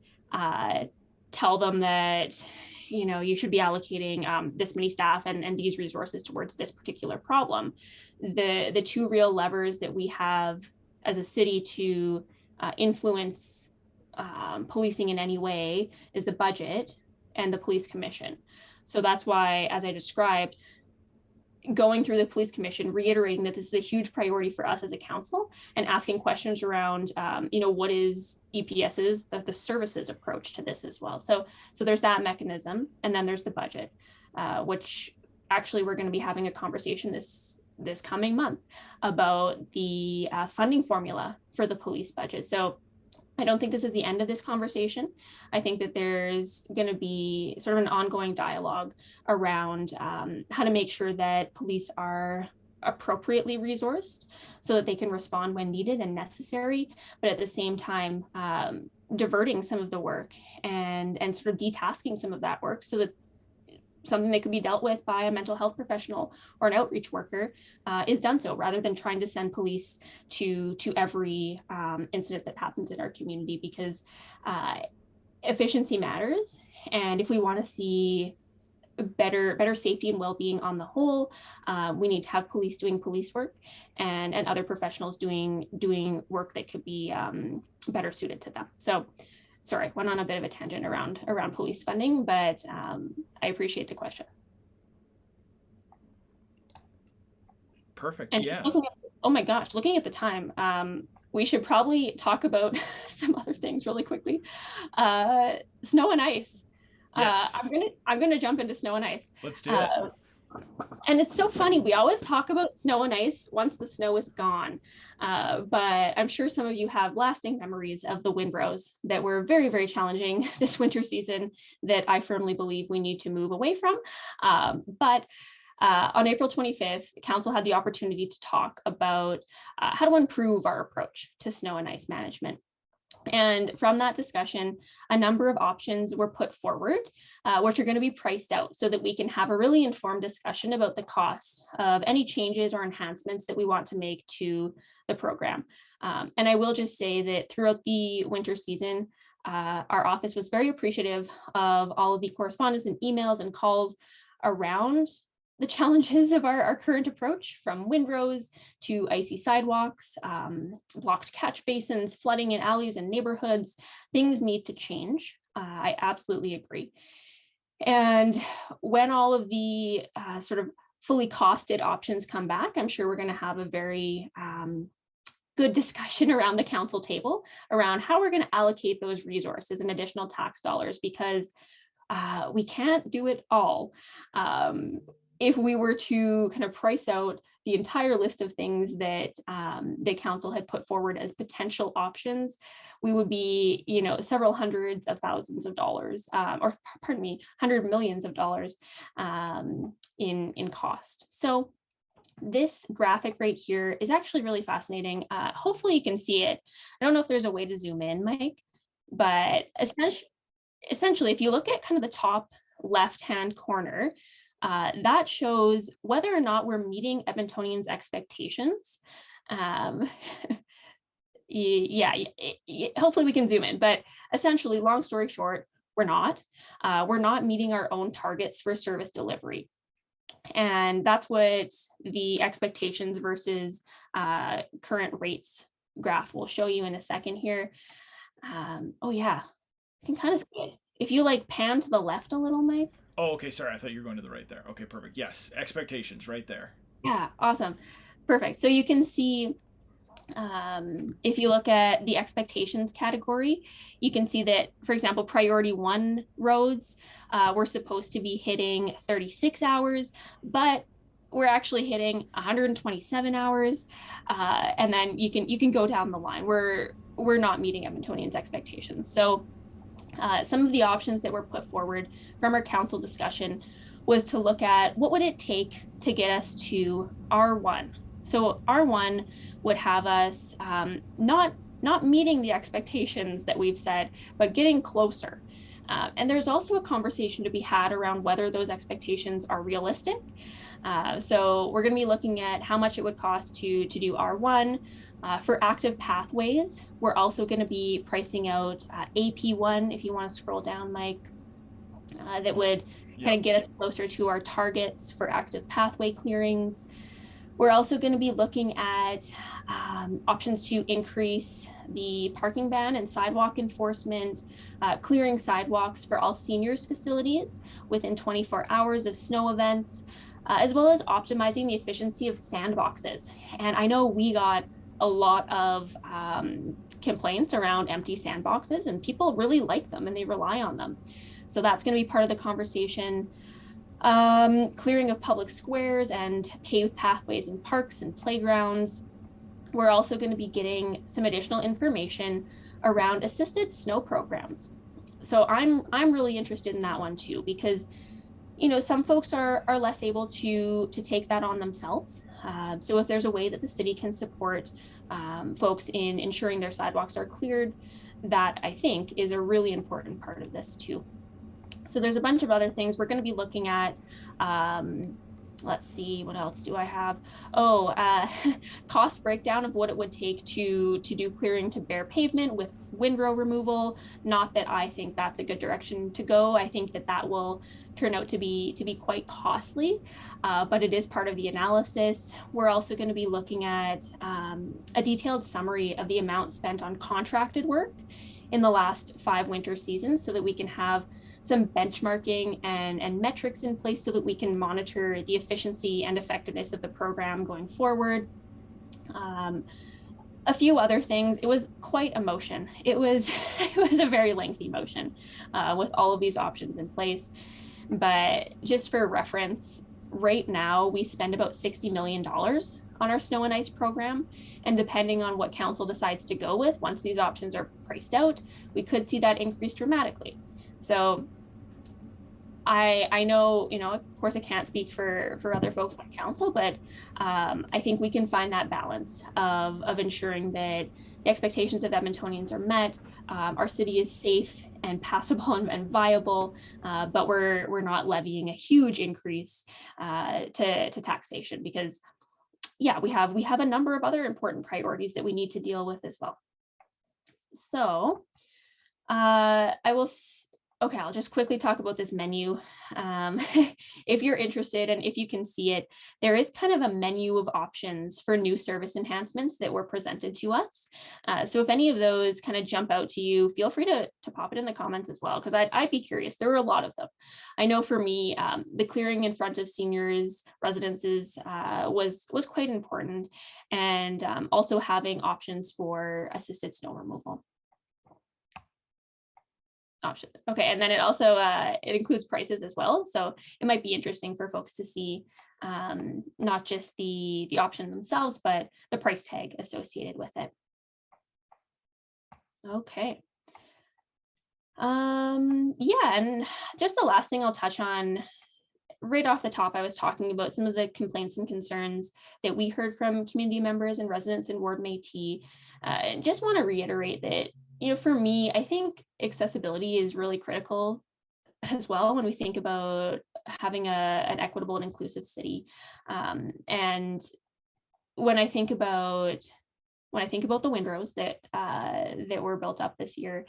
tell them that, you should be allocating this many staff and these resources towards this particular problem. The two real levers that we have as a city to influence policing in any way is the budget and the police commission. So that's why, as I described, going through the police commission, reiterating that this is a huge priority for us as a council and asking questions around, what is EPS's, the services approach to this as well. So there's that mechanism. And then there's the budget, which actually we're going to be having a conversation this coming month about the funding formula for the police budget. So I don't think this is the end of this conversation. I think that there's going to be sort of an ongoing dialogue around how to make sure that police are appropriately resourced so that they can respond when needed and necessary, but at the same time, diverting some of the work and sort of detasking some of that work so that something that could be dealt with by a mental health professional or an outreach worker is done so, rather than trying to send police to every incident that happens in our community, because efficiency matters. And if we want to see better safety and well-being on the whole, we need to have police doing police work and other professionals doing work that could be better suited to them. So sorry, went on a bit of a tangent around police funding, but I appreciate the question. Perfect. And yeah. Oh my gosh, looking at the time, we should probably talk about some other things really quickly. Snow and ice. Yes. I'm gonna jump into snow and ice. Let's do it. And it's so funny. We always talk about snow and ice once the snow is gone. But I'm sure some of you have lasting memories of the windrows that were very, very challenging this winter season that I firmly believe we need to move away from. But on April 25th, Council had the opportunity to talk about how to improve our approach to snow and ice management. And from that discussion, a number of options were put forward, which are going to be priced out so that we can have a really informed discussion about the cost of any changes or enhancements that we want to make to the program. And I will just say that throughout the winter season, our office was very appreciative of all of the correspondence and emails and calls around the challenges of our current approach, from windrows to icy sidewalks, blocked catch basins, flooding in alleys and neighborhoods. Things need to change. I absolutely agree. And when all of the sort of fully costed options come back, I'm sure we're going to have a very good discussion around the council table around how we're going to allocate those resources and additional tax dollars, because we can't do it all. If we were to kind of price out the entire list of things that the council had put forward as potential options, we would be, several hundreds of thousands of dollars, or pardon me, $100 millions in cost. So this graphic right here is actually really fascinating. Hopefully you can see it. I don't know if there's a way to zoom in, Mike, but essentially, if you look at kind of the top left-hand corner, that shows whether or not we're meeting Edmontonians' expectations. Hopefully we can zoom in, but essentially, long story short, we're not meeting our own targets for service delivery. And that's what the expectations versus current rates graph will show you in a second here. Oh yeah, you can kind of see it. If you pan to the left a little, Mike. Oh, okay. Sorry. I thought you were going to the right there. Okay, perfect. Yes. Expectations right there. Yeah. Awesome. Perfect. So you can see, if you look at the expectations category, you can see that, for example, priority 1 roads, we're supposed to be hitting 36 hours, but we're actually hitting 127 hours. And then you can go down the line. We're not meeting Edmontonians' expectations. So some of the options that were put forward from our council discussion was to look at what would it take to get us to R1. So R1 would have us not meeting the expectations that we've set, but getting closer. And there's also a conversation to be had around whether those expectations are realistic. So we're going to be looking at how much it would cost to do R1. For active pathways, we're also going to be pricing out AP1, if you want to scroll down, Mike, that would kind of get us closer to our targets for active pathway clearings. We're also going to be looking at options to increase the parking ban and sidewalk enforcement, clearing sidewalks for all seniors facilities within 24 hours of snow events, as well as optimizing the efficiency of sandboxes. And I know we got a lot of complaints around empty sandboxes, and people really like them and they rely on them. So that's going to be part of the conversation. Clearing of public squares and paved pathways in parks and playgrounds. We're also going to be getting some additional information around assisted snow programs. So I'm really interested in that one too, because some folks are less able to take that on themselves. So if there's a way that the city can support folks in ensuring their sidewalks are cleared, that I think is a really important part of this too. So there's a bunch of other things we're going to be looking at. Let's see, what else do I have? Cost breakdown of what it would take to do clearing to bare pavement with windrow removal. Not that I think that's a good direction to go. I think that will turn out to be quite costly, but it is part of the analysis. We're also going to be looking at a detailed summary of the amount spent on contracted work in the last 5 winter seasons, so that we can have some benchmarking and metrics in place so that we can monitor the efficiency and effectiveness of the program going forward. A few other things. It was quite a motion. It was a very lengthy motion with all of these options in place. But just for reference, right now we spend about $60 million on our snow and ice program. And depending on what council decides to go with, once these options are priced out, we could see that increase dramatically. So I know, of course I can't speak for other folks on council, but I think we can find that balance of ensuring that the expectations of Edmontonians are met, our city is safe and passable and viable, but we're not levying a huge increase to taxation, because yeah, we have a number of other important priorities that we need to deal with as well. So I'll just quickly talk about this menu. If you're interested and if you can see it, there is kind of a menu of options for new service enhancements that were presented to us. So if any of those kind of jump out to you, feel free to pop it in the comments as well, because I'd be curious. There were a lot of them. I know for me, the clearing in front of seniors' residences was quite important, and also having options for assisted snow removal. Option. Okay, and then it also it includes prices as well, so it might be interesting for folks to see not just the option themselves, but the price tag associated with it. Okay. Yeah, and just the last thing I'll touch on right off the top, I was talking about some of the complaints and concerns that we heard from community members and residents in Ward Métis. And just want to reiterate that, for me, I think accessibility is really critical as well when we think about having an equitable and inclusive city. And when I think about the windrows that were built up this year,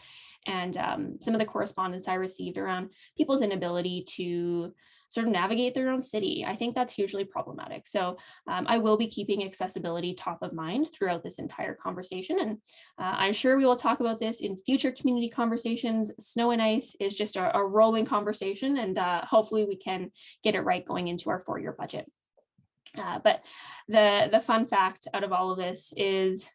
and some of the correspondence I received around people's inability to sort of navigate their own city, I think that's hugely problematic. So I will be keeping accessibility top of mind throughout this entire conversation. And I'm sure we will talk about this in future community conversations. Snow and ice is just a rolling conversation, and hopefully we can get it right going into our 4-year budget. But the fun fact out of all of this is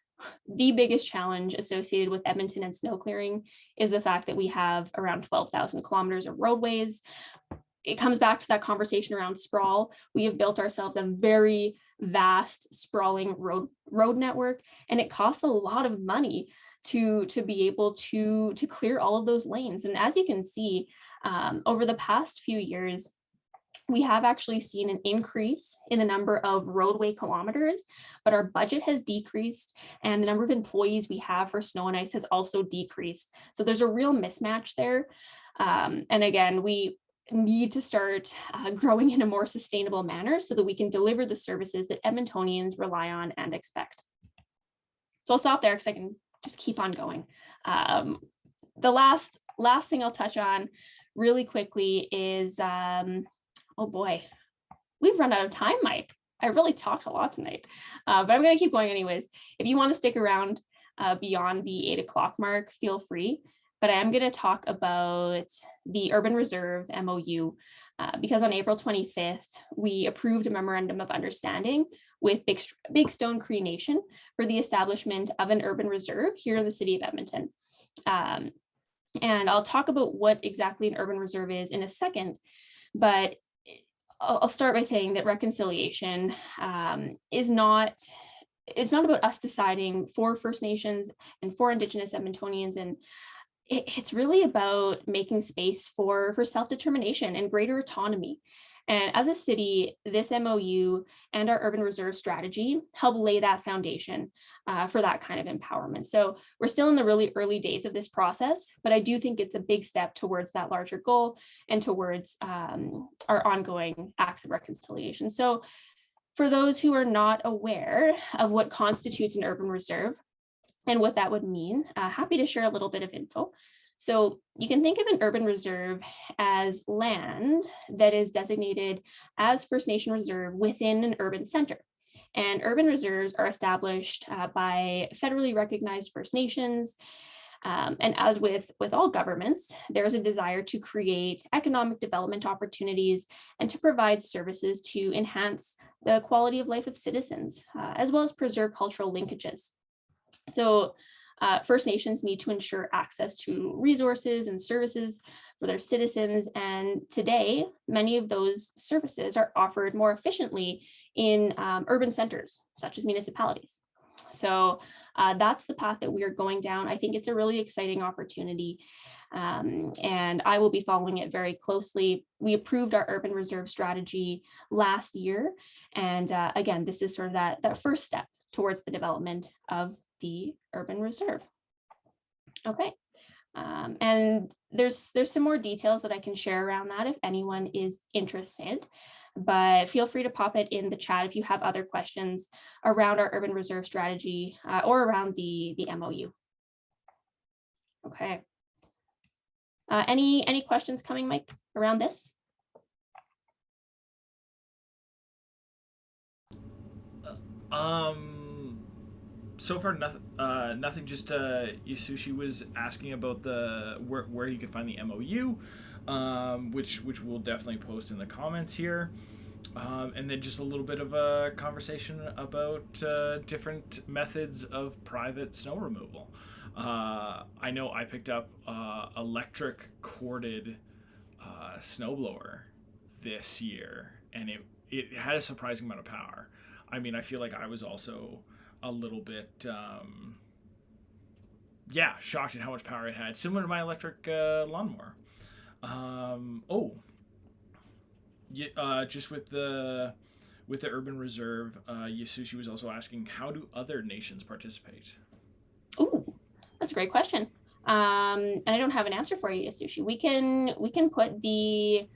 the biggest challenge associated with Edmonton and snow clearing is the fact that we have around 12,000 kilometers of roadways. It comes back to that conversation around sprawl. We have built ourselves a very vast, sprawling road network, and it costs a lot of money to be able to clear all of those lanes. And as you can see, over the past few years, we have actually seen an increase in the number of roadway kilometers, but our budget has decreased, and the number of employees we have for snow and ice has also decreased. So there's a real mismatch there. And again, we need to start growing in a more sustainable manner so that we can deliver the services that Edmontonians rely on and expect. So I'll stop there because I can just keep on going. The last thing I'll touch on really quickly is, oh boy, we've run out of time, Mike. I really talked a lot tonight, but I'm going to keep going anyways. If you want to stick around beyond the 8 o'clock mark, feel free. But I am going to talk about the Urban Reserve MOU because on April 25th, we approved a memorandum of understanding with Big Stone Cree Nation for the establishment of an urban reserve here in the city of Edmonton. And I'll talk about what exactly an urban reserve is in a second, but I'll start by saying that reconciliation is not it's not about us deciding for First Nations and for Indigenous Edmontonians, and it's really about making space for self-determination and greater autonomy. And as a city, this MOU and our urban reserve strategy help lay that foundation for that kind of empowerment. So we're still in the really early days of this process, but I do think it's a big step towards that larger goal and towards our ongoing acts of reconciliation. So for those who are not aware of what constitutes an urban reserve and what that would mean, happy to share a little bit of info. So you can think of an urban reserve as land that is designated as First Nation reserve within an urban center. And urban reserves are established by federally recognized First Nations. And as with all governments, there is a desire to create economic development opportunities and to provide services to enhance the quality of life of citizens, as well as preserve cultural linkages. So First Nations need to ensure access to resources and services for their citizens. And today, many of those services are offered more efficiently in urban centers, such as municipalities. So that's the path that we are going down. I think it's a really exciting opportunity. And I will be following it very closely. We approved our urban reserve strategy last year. And again, this is sort of that first step towards the development of the urban reserve. Okay, and there's some more details that I can share around that if anyone is interested, but feel free to pop it in the chat if you have other questions around our urban reserve strategy or around the MOU. Okay, any questions coming, Mike, around this? So far, nothing. Just Yasushi was asking about where you could find the MOU, which we'll definitely post in the comments here, and then just a little bit of a conversation about different methods of private snow removal. I know I picked up electric corded snowblower this year, and it had a surprising amount of power. I mean, I feel like I was also a little bit shocked at how much power it had, similar to my electric lawnmower. Just with the urban reserve, Yasushi was also asking, how do other nations participate? Oh, that's a great question. And I don't have an answer for you, Yasushi. We can put the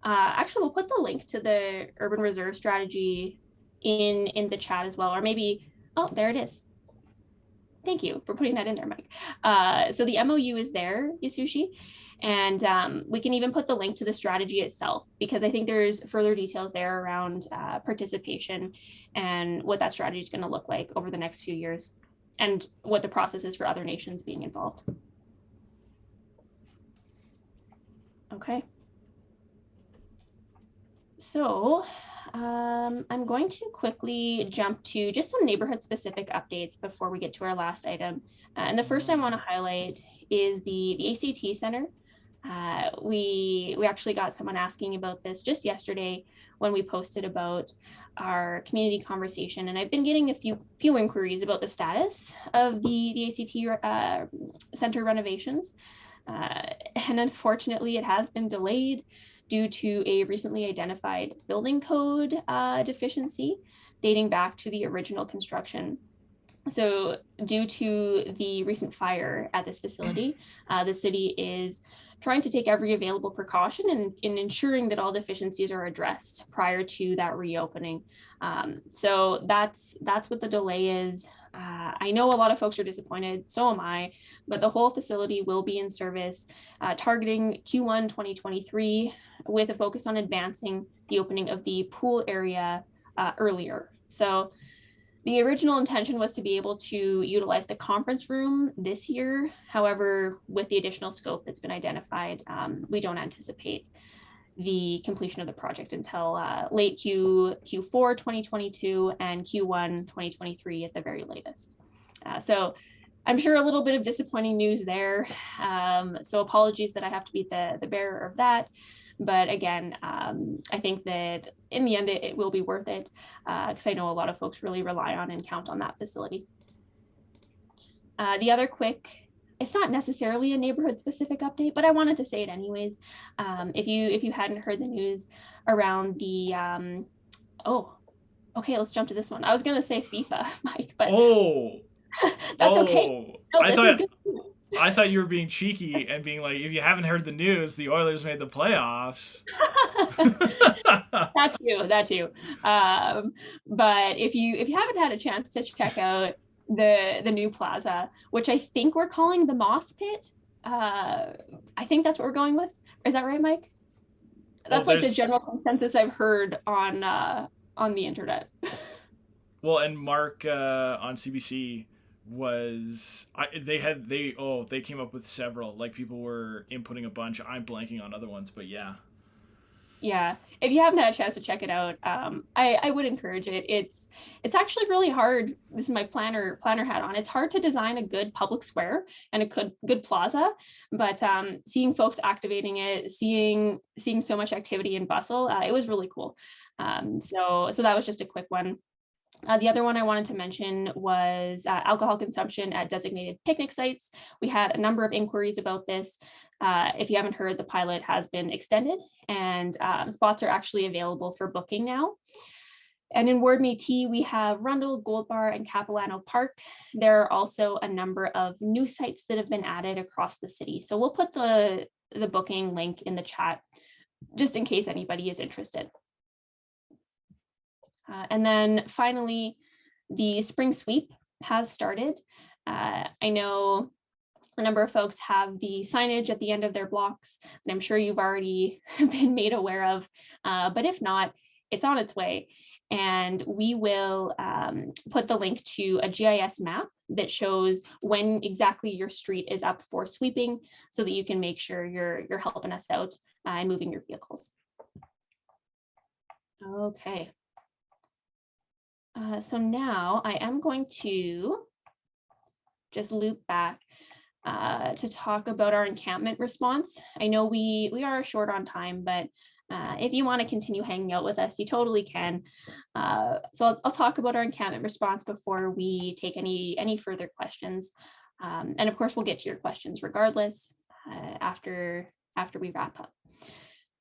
actually we'll put the link to the urban reserve strategy in the chat as well, or maybe, oh, there it is. Thank you for putting that in there, Mike. So the MOU is there, Yasushi, and we can even put the link to the strategy itself, because I think there's further details there around participation and what that strategy is going to look like over the next few years and what the process is for other nations being involved. Okay. So I'm going to quickly jump to just some neighborhood specific updates before we get to our last item. And the first I want to highlight is the ACT Center. We actually got someone asking about this just yesterday when we posted about our community conversation, and I've been getting a few inquiries about the status of the ACT Center renovations. And unfortunately, it has been delayed due to a recently identified building code deficiency dating back to the original construction. So due to the recent fire at this facility, the city is trying to take every available precaution in ensuring that all deficiencies are addressed prior to that reopening. So that's what the delay is. I know a lot of folks are disappointed, so am I, but the whole facility will be in service targeting Q1 2023 with a focus on advancing the opening of the pool area earlier. So the original intention was to be able to utilize the conference room this year. However, with the additional scope that's been identified, we don't anticipate the completion of the project until late Q4 2022 and Q1 2023 at the very latest. So I'm sure a little bit of disappointing news there. So apologies that I have to be the bearer of that. But again, I think that in the end, it will be worth it because I know a lot of folks really rely on and count on that facility. The other quick, it's not necessarily a neighborhood specific update, but I wanted to say it anyways. If you hadn't heard the news around the, okay, let's jump to this one. I was gonna say FIFA, Mike, but that's okay. No, I this is good. I thought you were being cheeky and being like, if you haven't heard the news, the Oilers made the playoffs. That too. But if you haven't had a chance to check out the new plaza, which I think we're calling the Moss Pit, I think that's what we're going with. Is that right, Mike? That's like the general consensus I've heard on the internet. Well, and Mark on CBC they came up with several, like people were inputting a bunch. I'm blanking on other ones, but yeah, if you haven't had a chance to check it out, I would encourage it. It's actually really hard. This is my planner hat on. It's hard to design a good public square and a good plaza, but seeing folks activating it, seeing so much activity and bustle, it was really cool. So that was just a quick one. The other one I wanted to mention was alcohol consumption at designated picnic sites. We had a number of inquiries about this. If you haven't heard, the pilot has been extended and spots are actually available for booking now. And in Ward Métis, we have Rundle, Gold Bar, and Capilano Park. There are also a number of new sites that have been added across the city. So we'll put the booking link in the chat just in case anybody is interested. And then finally, the spring sweep has started. I know a number of folks have the signage at the end of their blocks that I'm sure you've already been made aware of, but if not, it's on its way. And we will put the link to a GIS map that shows when exactly your street is up for sweeping so that you can make sure you're helping us out and moving your vehicles. Okay. So now I am going to just loop back to talk about our encampment response. I know we are short on time, but if you want to continue hanging out with us, you totally can. So I'll talk about our encampment response before we take any further questions. And of course, we'll get to your questions regardless after we wrap up.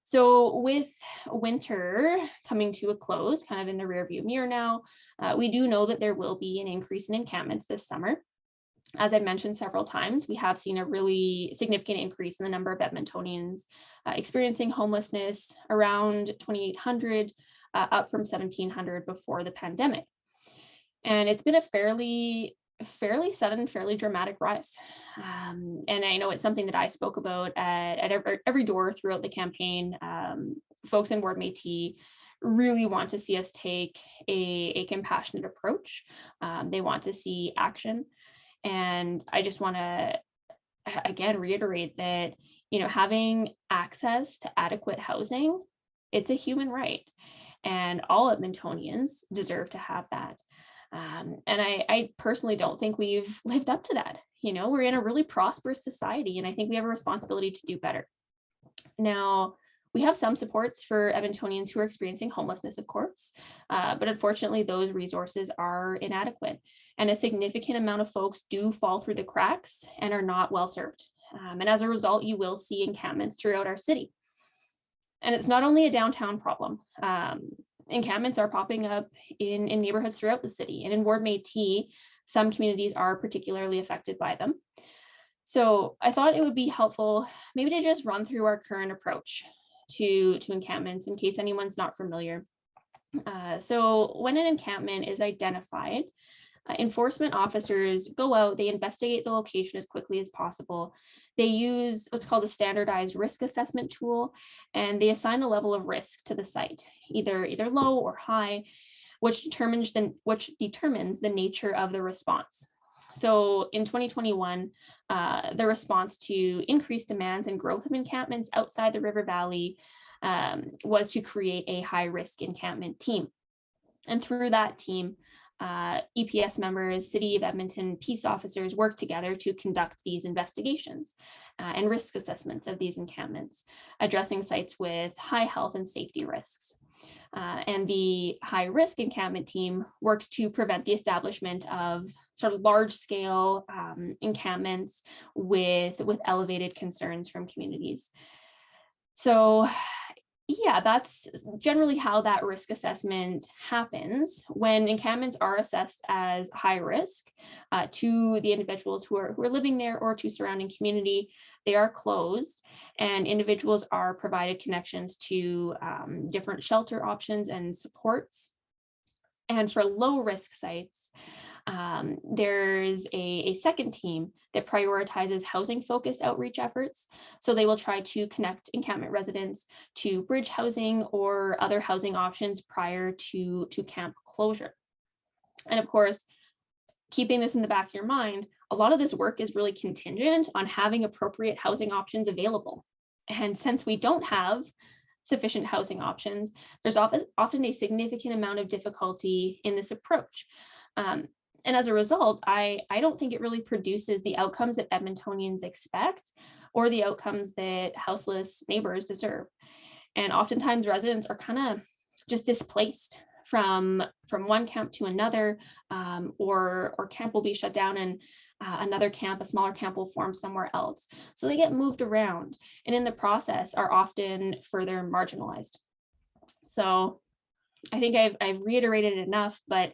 So with winter coming to a close, kind of in the rearview mirror now, we do know that there will be an increase in encampments this summer. As I've mentioned several times, we have seen a really significant increase in the number of Edmontonians experiencing homelessness, around 2,800, up from 1,700 before the pandemic. And it's been a fairly sudden, fairly dramatic rise. And I know it's something that I spoke about at every door throughout the campaign. Folks in Ward Métis really want to see us take a compassionate approach. They want to see action. And I just want to, again, reiterate that, having access to adequate housing, it's a human right. And all Edmontonians deserve to have that. And I personally don't think we've lived up to that. We're in a really prosperous society, and I think we have a responsibility to do better. Now, we have some supports for Edmontonians who are experiencing homelessness, of course, but unfortunately, those resources are inadequate. And a significant amount of folks do fall through the cracks and are not well served. And as a result, you will see encampments throughout our city. And it's not only a downtown problem. Encampments are popping up in neighborhoods throughout the city. And in Ward Métis, some communities are particularly affected by them. So I thought it would be helpful maybe to just run through our current approach to encampments in case anyone's not familiar. So when an encampment is identified, enforcement officers go out, they investigate the location as quickly as possible. They use what's called a standardized risk assessment tool, and they assign a level of risk to the site, either low or high, which determines the nature of the response. So in 2021, the response to increased demands and growth of encampments outside the river valley was to create a high-risk encampment team. And through that team, EPS members, City of Edmonton peace officers work together to conduct these investigations. and risk assessments of these encampments, addressing sites with high health and safety risks. And the high risk encampment team works to prevent the establishment of sort of large scale encampments with elevated concerns from communities. So yeah, that's generally how that risk assessment happens. When encampments are assessed as high risk to the individuals who are living there or to surrounding community, they are closed, and individuals are provided connections to different shelter options and supports. And for low risk sites, there's a second team that prioritizes housing focused outreach efforts. So they will try to connect encampment residents to bridge housing or other housing options prior to camp closure. And of course, keeping this in the back of your mind, a lot of this work is really contingent on having appropriate housing options available. And since we don't have sufficient housing options, there's often a significant amount of difficulty in this approach. And as a result, I don't think it really produces the outcomes that Edmontonians expect or the outcomes that houseless neighbors deserve. And oftentimes residents are kind of just displaced from one camp to another, or camp will be shut down and another camp, a smaller camp, will form somewhere else. So they get moved around, and in the process are often further marginalized. So I think I've reiterated enough, but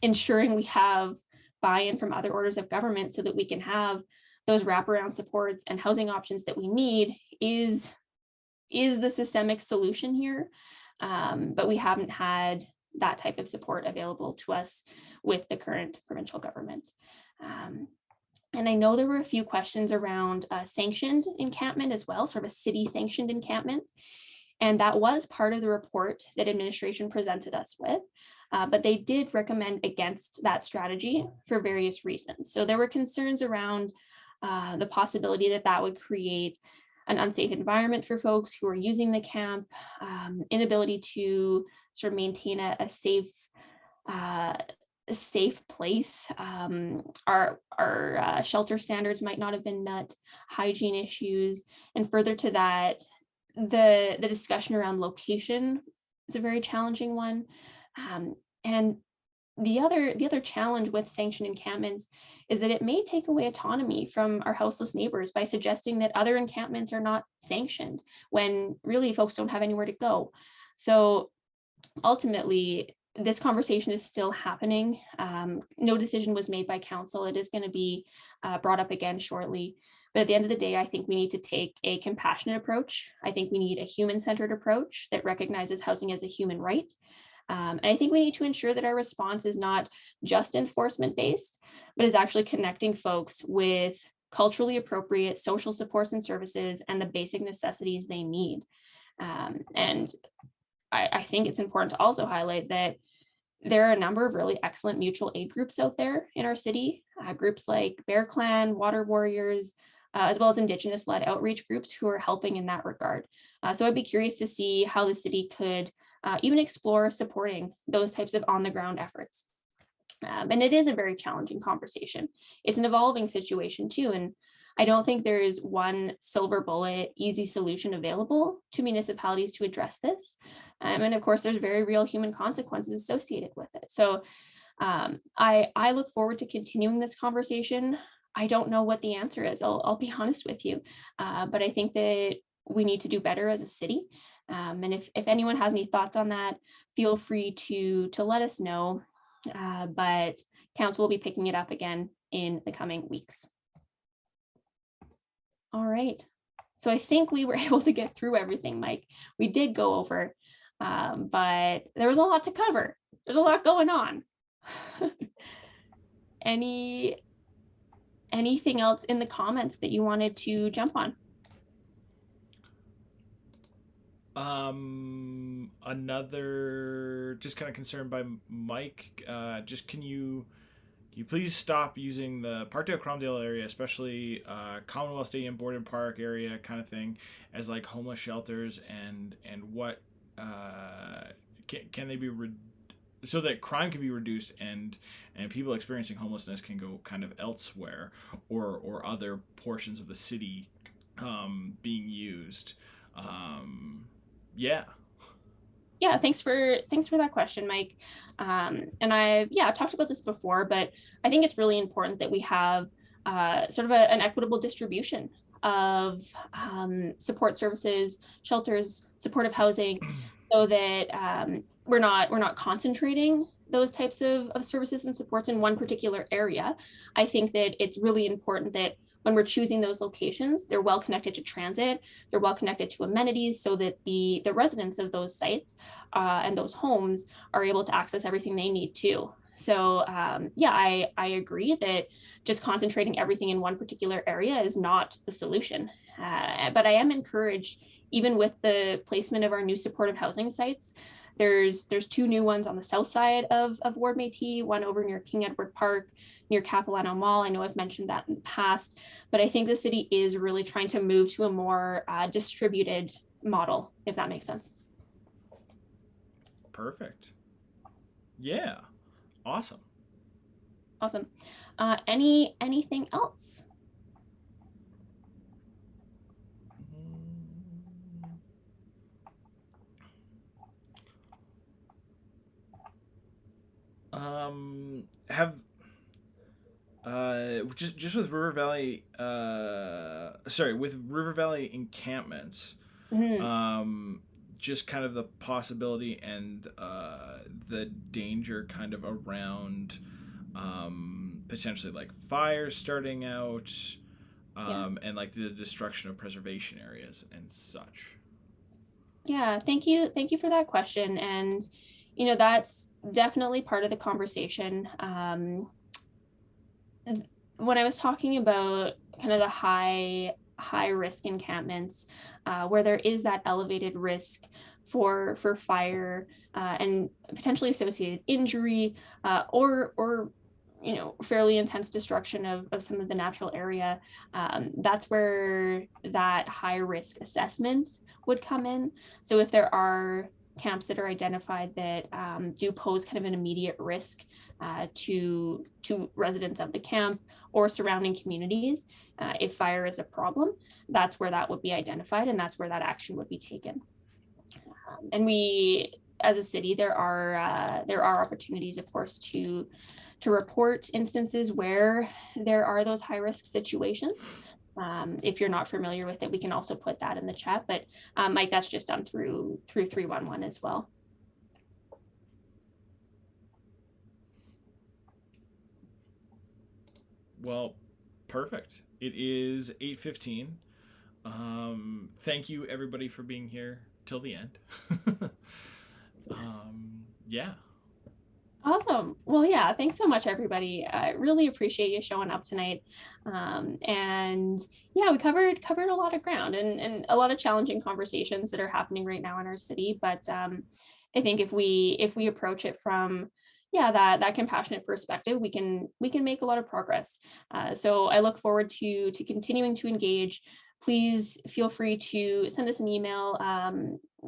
ensuring we have buy-in from other orders of government so that we can have those wraparound supports and housing options that we need is the systemic solution here. But we haven't had that type of support available to us with the current provincial government. And I know there were a few questions around sanctioned encampment as well, sort of a city sanctioned encampment. And that was part of the report that administration presented us with. But they did recommend against that strategy for various reasons. So there were concerns around the possibility that that would create an unsafe environment for folks who are using the camp, inability to sort of maintain a safe place. Our shelter standards might not have been met, hygiene issues, and further to that, the discussion around location is a very challenging one. And the other challenge with sanctioned encampments is that it may take away autonomy from our houseless neighbors by suggesting that other encampments are not sanctioned when really folks don't have anywhere to go. So ultimately, this conversation is still happening. No decision was made by council. It is going to be brought up again shortly. But at the end of the day, I think we need to take a compassionate approach. I think we need a human-centered approach that recognizes housing as a human right. And I think we need to ensure that our response is not just enforcement-based, but is actually connecting folks with culturally appropriate social supports and services and the basic necessities they need. And I think it's important to also highlight that there are a number of really excellent mutual aid groups out there in our city, groups like Bear Clan, Water Warriors, as well as Indigenous-led outreach groups who are helping in that regard. So I'd be curious to see how the city could even explore supporting those types of on-the-ground efforts. And it is a very challenging conversation. It's an evolving situation too, and I don't think there is one silver bullet, easy solution available to municipalities to address this. And of course, there's very real human consequences associated with it. So I look forward to continuing this conversation. I don't know what the answer is, I'll be honest with you, but I think that we need to do better as a city. And if anyone has any thoughts on that, feel free to let us know, but council will be picking it up again in the coming weeks. All right, so I think we were able to get through everything, Mike. We did go over, but there was a lot to cover. There's a lot going on. Anything else in the comments that you wanted to jump on? Another just kind of concern by Mike, just can you please stop using the Parkdale Cromdale area, especially Commonwealth Stadium, Borden Park area kind of thing, as like homeless shelters, and what can they be so that crime can be reduced and people experiencing homelessness can go kind of elsewhere, or other portions of the city being used. Yeah. Yeah, thanks for that question, Mike. And I talked about this before, but I think it's really important that we have sort of an equitable distribution of support services, shelters, supportive housing, so that we're not concentrating those types of services and supports in one particular area. I think that it's really important that when we're choosing those locations, they're well connected to transit, they're well connected to amenities, so that the residents of those sites and those homes are able to access everything they need to. So I agree that just concentrating everything in one particular area is not the solution. But I am encouraged, even with the placement of our new supportive housing sites. There's 2 new ones on the south side of Ward Métis, one over near King Edward Park, near Capilano Mall. I know I've mentioned that in the past, but I think the city is really trying to move to a more distributed model, if that makes sense. Perfect. Yeah. Awesome. Awesome. Anything else? Have just with River Valley with River Valley encampments, just kind of the possibility and the danger kind of around potentially like fires starting out, and like the destruction of preservation areas and such. Yeah, thank you for that question. And that's definitely part of the conversation. When I was talking about kind of the high risk encampments, where there is that elevated risk for fire and potentially associated injury, or fairly intense destruction of some of the natural area, that's where that high risk assessment would come in. So if there are camps that are identified that do pose kind of an immediate risk to residents of the camp or surrounding communities, if fire is a problem, that's where that would be identified, and that's where that action would be taken. And we, as a city, there are opportunities, of course, to report instances where there are those high risk situations. If you're not familiar with it, we can also put that in the chat, but Mike, that's just done through 311 as well. Well, perfect. It is 8:15. Thank you everybody for being here till the end. Yeah. Awesome. Well, yeah, thanks so much, everybody. I really appreciate you showing up tonight. And yeah, we covered a lot of ground and a lot of challenging conversations that are happening right now in our city. But I think if we approach it from that compassionate perspective, we can make a lot of progress. So I look forward to continuing to engage. Please feel free to send us an email,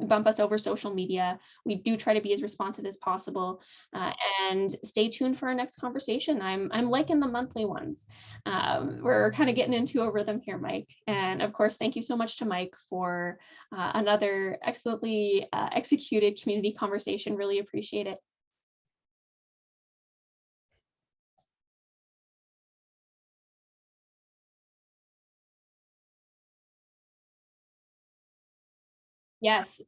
bump us over social media. We do try to be as responsive as possible, and stay tuned for our next conversation. I'm liking the monthly ones. We're kind of getting into a rhythm here, Mike. And of course, thank you so much to Mike for another excellently executed community conversation. Really appreciate it. Yes,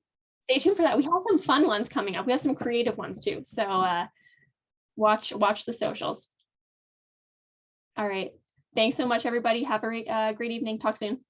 stay tuned for that. We have some fun ones coming up. We have some creative ones too. So watch the socials. All right. Thanks so much, everybody. Have a great evening. Talk soon.